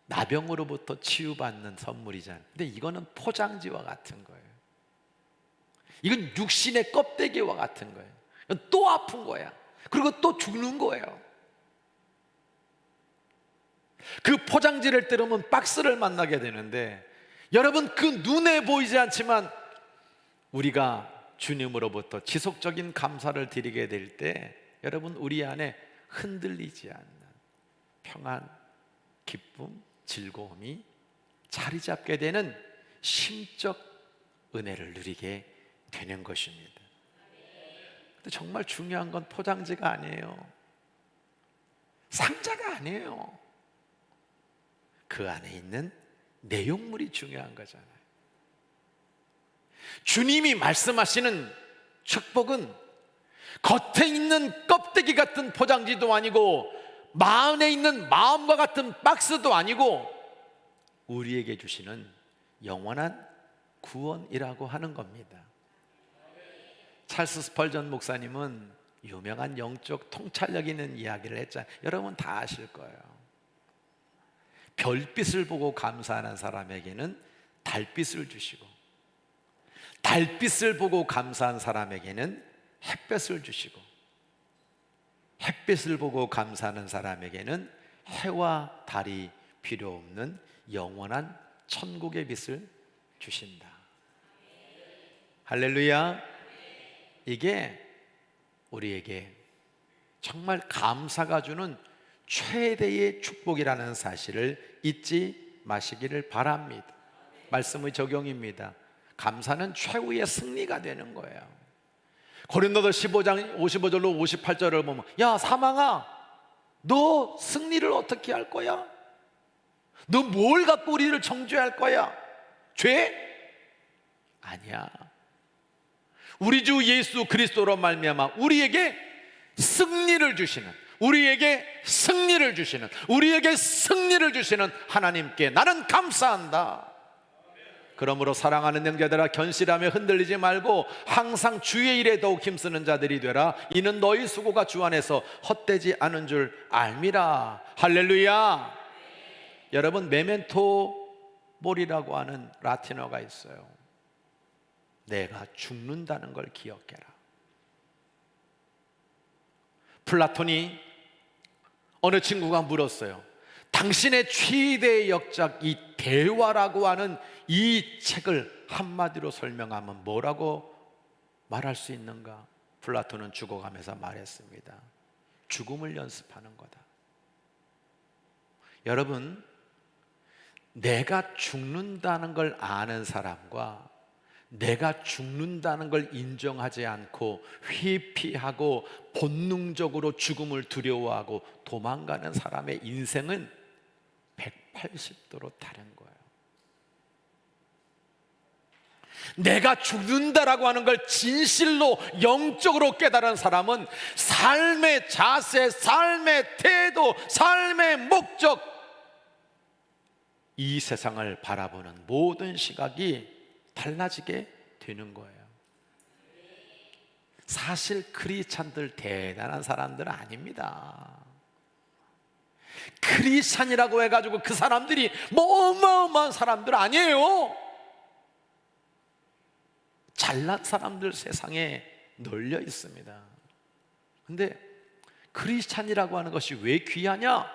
나병으로부터 치유받는 선물이잖아요. 근데 이거는 포장지와 같은 거예요. 이건 육신의 껍데기와 같은 거예요. 이건 또 아픈 거야. 그리고 또 죽는 거예요. 그 포장지를 뜯으면 박스를 만나게 되는데 여러분 그 눈에 보이지 않지만 우리가 주님으로부터 지속적인 감사를 드리게 될 때 여러분 우리 안에 흔들리지 않는 평안, 기쁨, 즐거움이 자리 잡게 되는 심적 은혜를 누리게 되는 것입니다. 근데 정말 중요한 건 포장지가 아니에요. 상자가 아니에요. 그 안에 있는 내용물이 중요한 거잖아요. 주님이 말씀하시는 축복은 겉에 있는 껍데기 같은 포장지도 아니고 마음에 있는 마음과 같은 박스도 아니고 우리에게 주시는 영원한 구원이라고 하는 겁니다. 찰스 스펄전 목사님은 유명한 영적 통찰력 있는 이야기를 했잖아요. 여러분 다 아실 거예요. 별빛을 보고 감사하는 사람에게는 달빛을 주시고 달빛을 보고 감사한 사람에게는 햇볕을 주시고 햇빛을 보고 감사하는 사람에게는 해와 달이 필요 없는 영원한 천국의 빛을 주신다. 할렐루야. 이게 우리에게 정말 감사가 주는 최대의 축복이라는 사실을 잊지 마시기를 바랍니다. 말씀의 적용입니다. 감사는 최후의 승리가 되는 거예요. 고린도서 15장 55절로 58절을 보면 야 사망아 너 승리를 어떻게 할 거야? 너 뭘 갖고 우리를 정죄할 거야? 죄? 아니야. 우리 주 예수 그리스도로 말미암아 우리에게 승리를 주시는 우리에게 승리를 주시는 하나님께 나는 감사한다. 그러므로 사랑하는 형제들아 견실하며 흔들리지 말고 항상 주의 일에 더욱 힘쓰는 자들이 되라. 이는 너희 수고가 주 안에서 헛되지 않은 줄 알미라. 할렐루야. 여러분 메멘토 모리라고 하는 라틴어가 있어요. 내가 죽는다는 걸 기억해라. 플라톤이 어느 친구가 물었어요. 당신의 최대의 역작 이 대화라고 하는 이 책을 한마디로 설명하면 뭐라고 말할 수 있는가? 플라톤은 죽어가면서 말했습니다. 죽음을 연습하는 거다. 여러분, 내가 죽는다는 걸 아는 사람과 내가 죽는다는 걸 인정하지 않고 회피하고 본능적으로 죽음을 두려워하고 도망가는 사람의 인생은 180도로 다른 거예요. 내가 죽는다라고 하는 걸 진실로 영적으로 깨달은 사람은 삶의 자세, 삶의 태도, 삶의 목적, 이 세상을 바라보는 모든 시각이 달라지게 되는 거예요. 사실 크리스찬들 대단한 사람들은 아닙니다. 크리스찬이라고 해가지고 그 사람들이 뭐 어마어마한 사람들 아니에요. 잘난 사람들 세상에 널려 있습니다. 근데 크리스찬이라고 하는 것이 왜 귀하냐?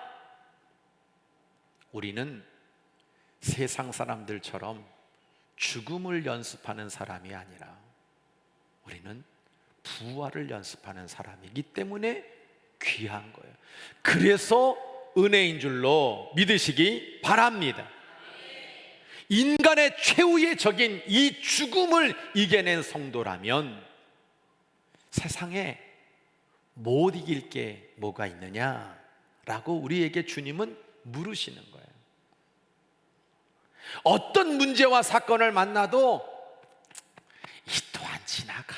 우리는 세상 사람들처럼 죽음을 연습하는 사람이 아니라 우리는 부활을 연습하는 사람이기 때문에 귀한 거예요. 그래서 은혜인 줄로 믿으시기 바랍니다. 인간의 최후의 적인 이 죽음을 이겨낸 성도라면 세상에 못 이길 게 뭐가 있느냐라고 우리에게 주님은 물으시는 거예요. 어떤 문제와 사건을 만나도 이 또한 지나가.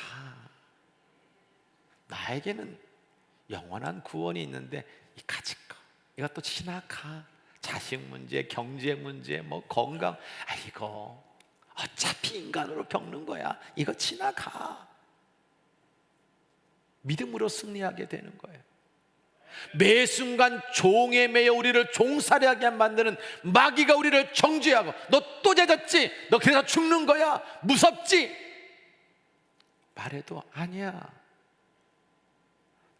나에게는 영원한 구원이 있는데 이 가질 거 이것도 지나가. 자식 문제, 경제 문제, 뭐 건강, 이거 어차피 인간으로 겪는 거야. 이거 지나가. 믿음으로 승리하게 되는 거예요. 매 순간 종에 매여 우리를 종살이하게 만드는 마귀가 우리를 정죄하고 너 또 젖었지? 너 그래서 죽는 거야? 무섭지? 말해도 아니야.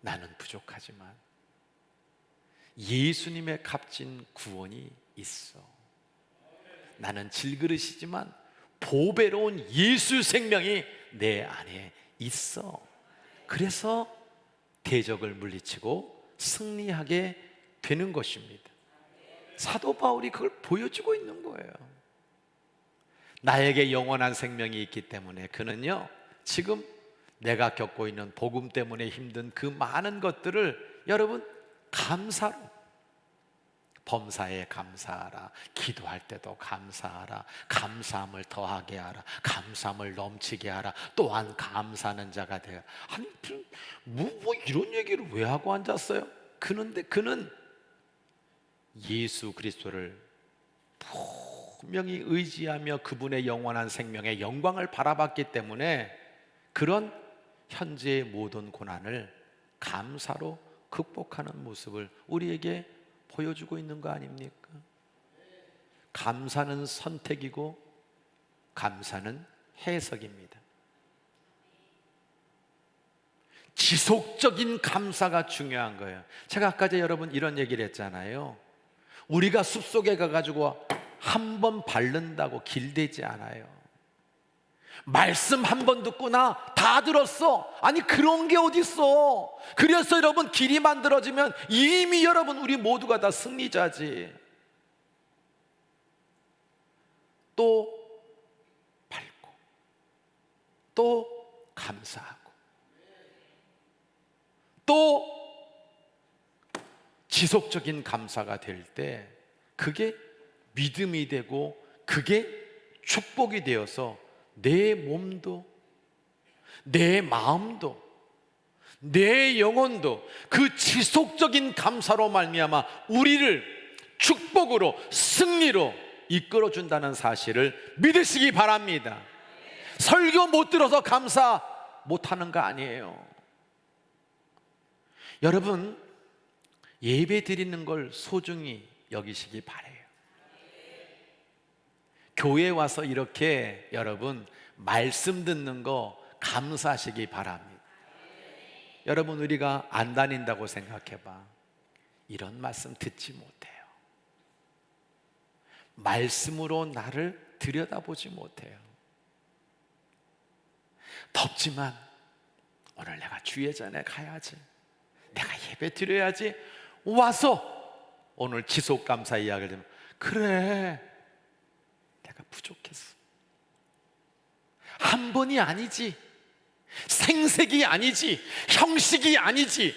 나는 부족하지만 예수님의 값진 구원이 있어. 나는 질그릇이지만 보배로운 예수 생명이 내 안에 있어. 그래서 대적을 물리치고 승리하게 되는 것입니다. 사도 바울이 그걸 보여주고 있는 거예요. 나에게 영원한 생명이 있기 때문에 그는요, 지금 내가 겪고 있는 복음 때문에 힘든 그 많은 것들을 여러분 감사로, 범사에 감사하라, 기도할 때도 감사하라, 감사함을 더하게 하라, 감사함을 넘치게 하라, 또한 감사하는 자가 되어. 아니 뭐 이런 얘기를 왜 하고 앉았어요? 그런데 그는 예수 그리스도를 분명히 의지하며 그분의 영원한 생명의 영광을 바라봤기 때문에 그런 현재의 모든 고난을 감사로 극복하는 모습을 우리에게 보여주고 있는 거 아닙니까? 감사는 선택이고 감사는 해석입니다. 지속적인 감사가 중요한 거예요. 제가 아까 전에 여러분 이런 얘기를 했잖아요. 우리가 숲속에 가가지고 한 번 바른다고 길되지 않아요. 말씀 한 번 듣구나 다 들었어. 아니 그런 게 어딨어. 그래서 여러분 길이 만들어지면 이미 여러분 우리 모두가 다 승리자지. 또 밟고 또 감사하고 또 지속적인 감사가 될 때 그게 믿음이 되고 그게 축복이 되어서 내 몸도 내 마음도 내 영혼도 그 지속적인 감사로 말미암아 우리를 축복으로 승리로 이끌어준다는 사실을 믿으시기 바랍니다. 설교 못 들어서 감사 못하는 거 아니에요. 여러분 예배 드리는 걸 소중히 여기시기 바라요. 교회 와서 이렇게 여러분 말씀 듣는 거 감사하시기 바랍니다. 여러분 우리가 안 다닌다고 생각해봐. 이런 말씀 듣지 못해요. 말씀으로 나를 들여다보지 못해요. 덥지만 오늘 내가 주예전에 가야지, 내가 예배 드려야지, 와서 오늘 지속감사 이야기를 들으면 그래, 내가 부족했어. 한 번이 아니지, 생색이 아니지, 형식이 아니지,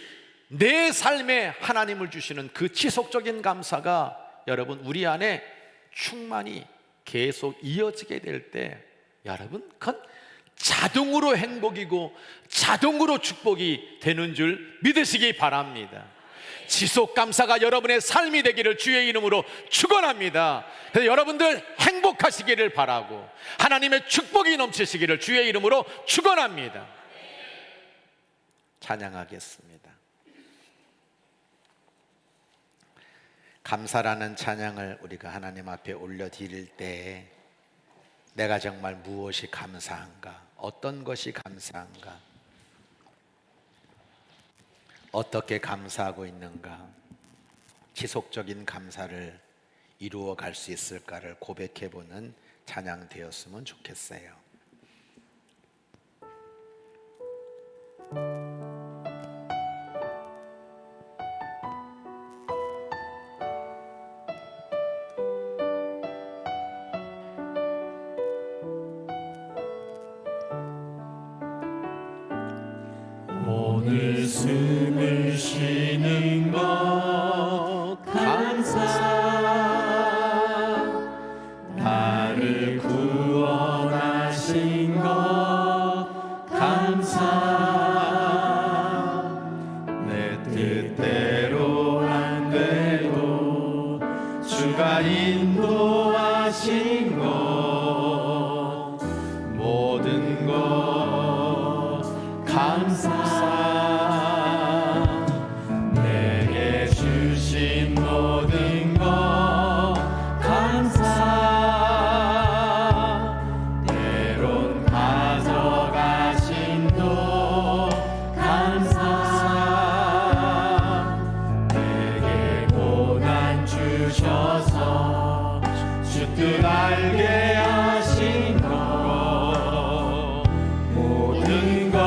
내 삶에 하나님을 주시는 그 지속적인 감사가 여러분 우리 안에 충만히 계속 이어지게 될 때 여러분 그건 자동으로 행복이고 자동으로 축복이 되는 줄 믿으시기 바랍니다. 지속 감사가 여러분의 삶이 되기를 주의 이름으로 축원합니다. 그래서 여러분들 행복하시기를 바라고 하나님의 축복이 넘치시기를 주의 이름으로 축원합니다. 찬양하겠습니다. 감사라는 찬양을 우리가 하나님 앞에 올려드릴 때 내가 정말 무엇이 감사한가, 어떤 것이 감사한가, 어떻게 감사하고 있는가, 지속적인 감사를 이루어 갈 수 있을까를 고백해보는 찬양 되었으면 좋겠어요. 오늘 숨을 쉬는 것 감사, 나를 구원하신 것 감사, 내 뜻대로 안 돼도 주가 인도하신 것 모든 것 감사, 내게 주신 모든 것 감사, 때론 가져가신 도 감사, 내게 고난 주셔서 주 뜻 알게 하신 것 모든 것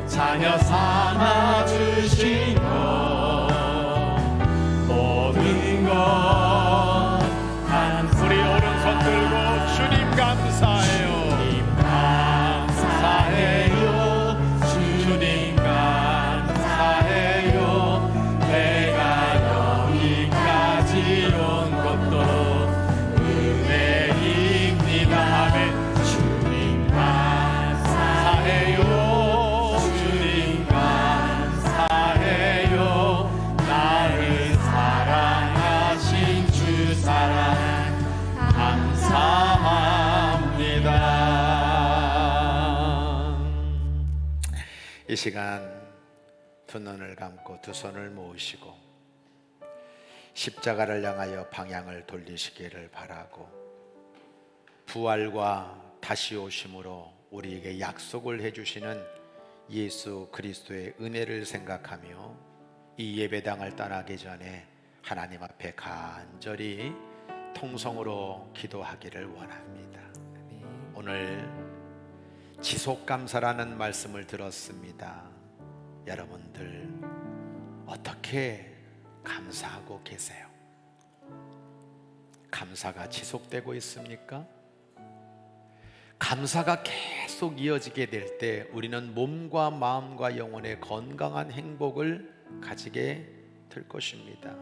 자녀 삼아 주신 것 모든 것 우리 오른손 들고 주님 감사해요. 주님 감사해요. 주님 감사해요. 내가 여기까지 온 것도 은혜입니다. 아멘. 주님 감사해요. 이 시간 두 눈을 감고 두 손을 모으시고 십자가를 향하여 방향을 돌리시기를 바라고 부활과 다시 오심으로 우리에게 약속을 해주시는 예수 그리스도의 은혜를 생각하며 이 예배당을 떠나기 전에 하나님 앞에 간절히 통성으로 기도하기를 원합니다. 오늘 지속감사라는 말씀을 들었습니다. 여러분들 어떻게 감사하고 계세요? 감사가 지속되고 있습니까? 감사가 계속 이어지게 될 때 우리는 몸과 마음과 영혼의 건강한 행복을 가지게 될 것입니다.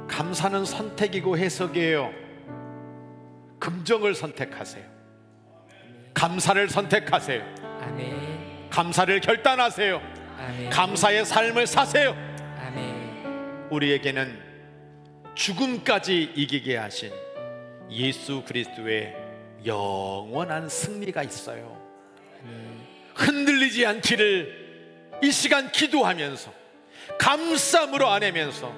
감사는 선택이고 해석이에요. 긍정을 선택하세요. 감사를 선택하세요. 감사를 결단하세요. 감사의 삶을 사세요. 우리에게는 죽음까지 이기게 하신 예수 그리스도의 영원한 승리가 있어요. 흔들리지 않기를 이 시간 기도하면서 감사함으로 아내면서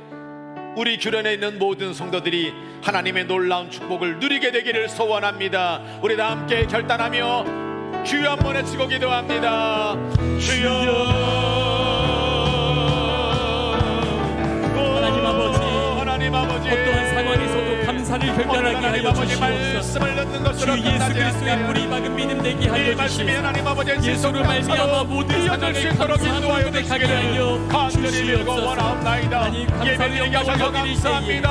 우리 주변에 있는 모든 성도들이 하나님의 놀라운 축복을 누리게 되기를 소원합니다. 우리 다 함께 결단하며 주여 한번 외치고 기도합니다. 주여. 하나님 아버지, 하나님 아버지, 어떠한 상황에서도 감사를 결단하게 하나님 하여 아버지 주시옵소서. 말씀을 듣는 주 것으로 예수 그리스도의 뿌리 박은 믿음 되게 하여 말씀이 주시옵소서. 하나님 아버지의 예수로 말미암아 모든 상황에 감사함을 고백하게 하여 주시옵소서. 하나님 감사를 영광을 드릴 때에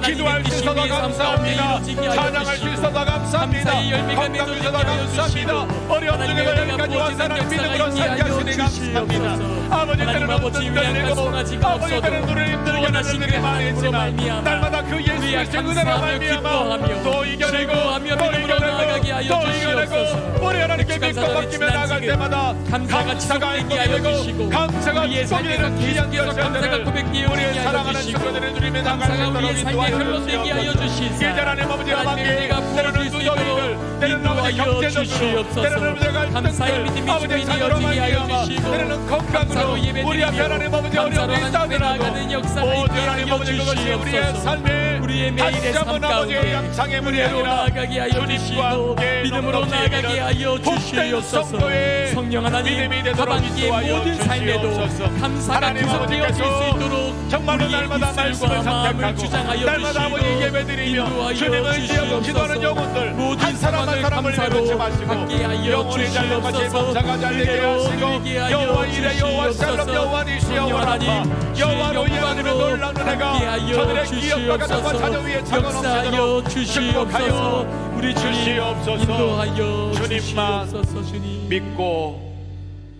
기도할 수 있어서 감사합니다. 찬양할 수 있어서 감사합니다. 감사의 열매가 건강 맺어지게 주셔서 하여 감사합니다. 주시고 어려운 하나님의 중에서 은혜가 여기까지 와서 하나님 부어지는 믿음으로 역사가 살게 하시니 있게 하여 감사합니다. 주시옵소서. 아버지 하나님 때로는 아버지 흔들리고 위안과 송아지가 아버지 없어도 때로는 우리를 힘들게 구원하신 하는 그 일이 많이 하나님으로 있지만 말미암아 날마다 그 예수 우리가 그리스도의 은혜로 감사하며 말미암아 기뻐하며 또 이겨내고 즐거워하며 또 믿음으로 나아가게 하여 이겨내고 또 이겨내고 주시옵소서. 우리 하나님께 믿고 감사가 맡기며 나아갈 지금 때마다 감사가 지속되게 하여 주시고 감사가 우리의 삶에서 계속해서 감사가 고백되어 우리의 오게 하여 사랑하는 주시고 친구들을 누리며 나갈 수 감사가 있도록 우리의 삶에 인도하여 흘러되게 하여 주시옵소서. 주시사 이제 하나님 아버지와 하나님의 함께 은혜가 부어질 때로는 수 있도록 두려움들 때로는 아버지 인도하여 경제적으로 주시옵소서. 때로는 우리가 감사의 믿음이 주인이 되어지게 하여 주시고 때로는 건강으로 감사로 우리 예배드리며 앞에 하나님 아버지 감사로 어려움이 하나님께 나아가는 있다더라도 역사가 모든 있게 하나님 하여 아버지 그것이 우리의 주시옵소서. 삶에 우리의 매일의 다시 삶 한번 아버지의 가운데 양상의 문이 은혜로 아니라 나아가게 하여 주님과 주시고 함께 믿음으로 넉넉히 나아가게 하여 복된 주시옵소서. 성도의 성령 하나님 믿음이 되도록 하반기의 인도하여 모든 삶에도 주시옵소서. 감사가 하나님 계속되어질 수 아버지께서 있도록 정말로 우리의 날마다 말씀을 입술과 마음을 선택하고 주장하여 날마다 아버지 주시고 예배드리며 인도하여 주님을 의지하고 기도하는 주시옵소서. 영혼들 모든 한 사람 한 상황을 사람을 감사로 내놓지 마시고 받게 하여 영혼의 잘못까지 주시옵소서. 범사가 잘되게 은혜로 하시고 누리게 하여 여호와 이레 여호와 샬롬 주시옵소서. 여호와 니시 성령 여호와 하나님, 라파 주의 여호와로 예하는 영광으로 놀라운 함께 은혜가 하여 저들의 기업과 가정과 주시옵소서. 자녀 위에 역사하여 차가넘치도록 주시옵소서. 축복하여 우리 주님 주시옵소서. 인도하여 주님만 주시옵소서. 주님 믿고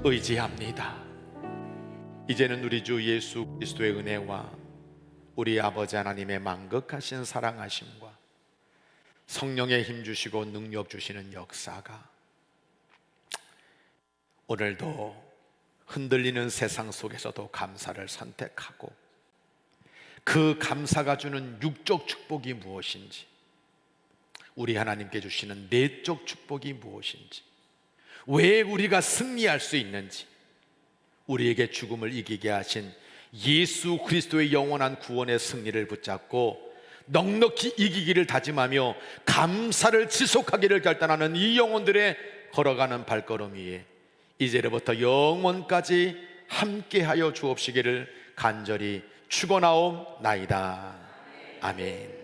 의지합니다. 이제는 우리 주 예수 그리스도의 은혜와 우리 아버지 하나님의 만극하신 사랑하심과 성령의 힘 주시고 능력 주시는 역사가 오늘도 흔들리는 세상 속에서도 감사를 선택하고 그 감사가 주는 육적 축복이 무엇인지, 우리 하나님께 주시는 내적 축복이 무엇인지, 왜 우리가 승리할 수 있는지, 우리에게 죽음을 이기게 하신 예수 그리스도의 영원한 구원의 승리를 붙잡고 넉넉히 이기기를 다짐하며 감사를 지속하기를 결단하는 이 영혼들의 걸어가는 발걸음 위에 이제로부터 영원까지 함께하여 주옵시기를 간절히 축원하옵나이다. 아멘.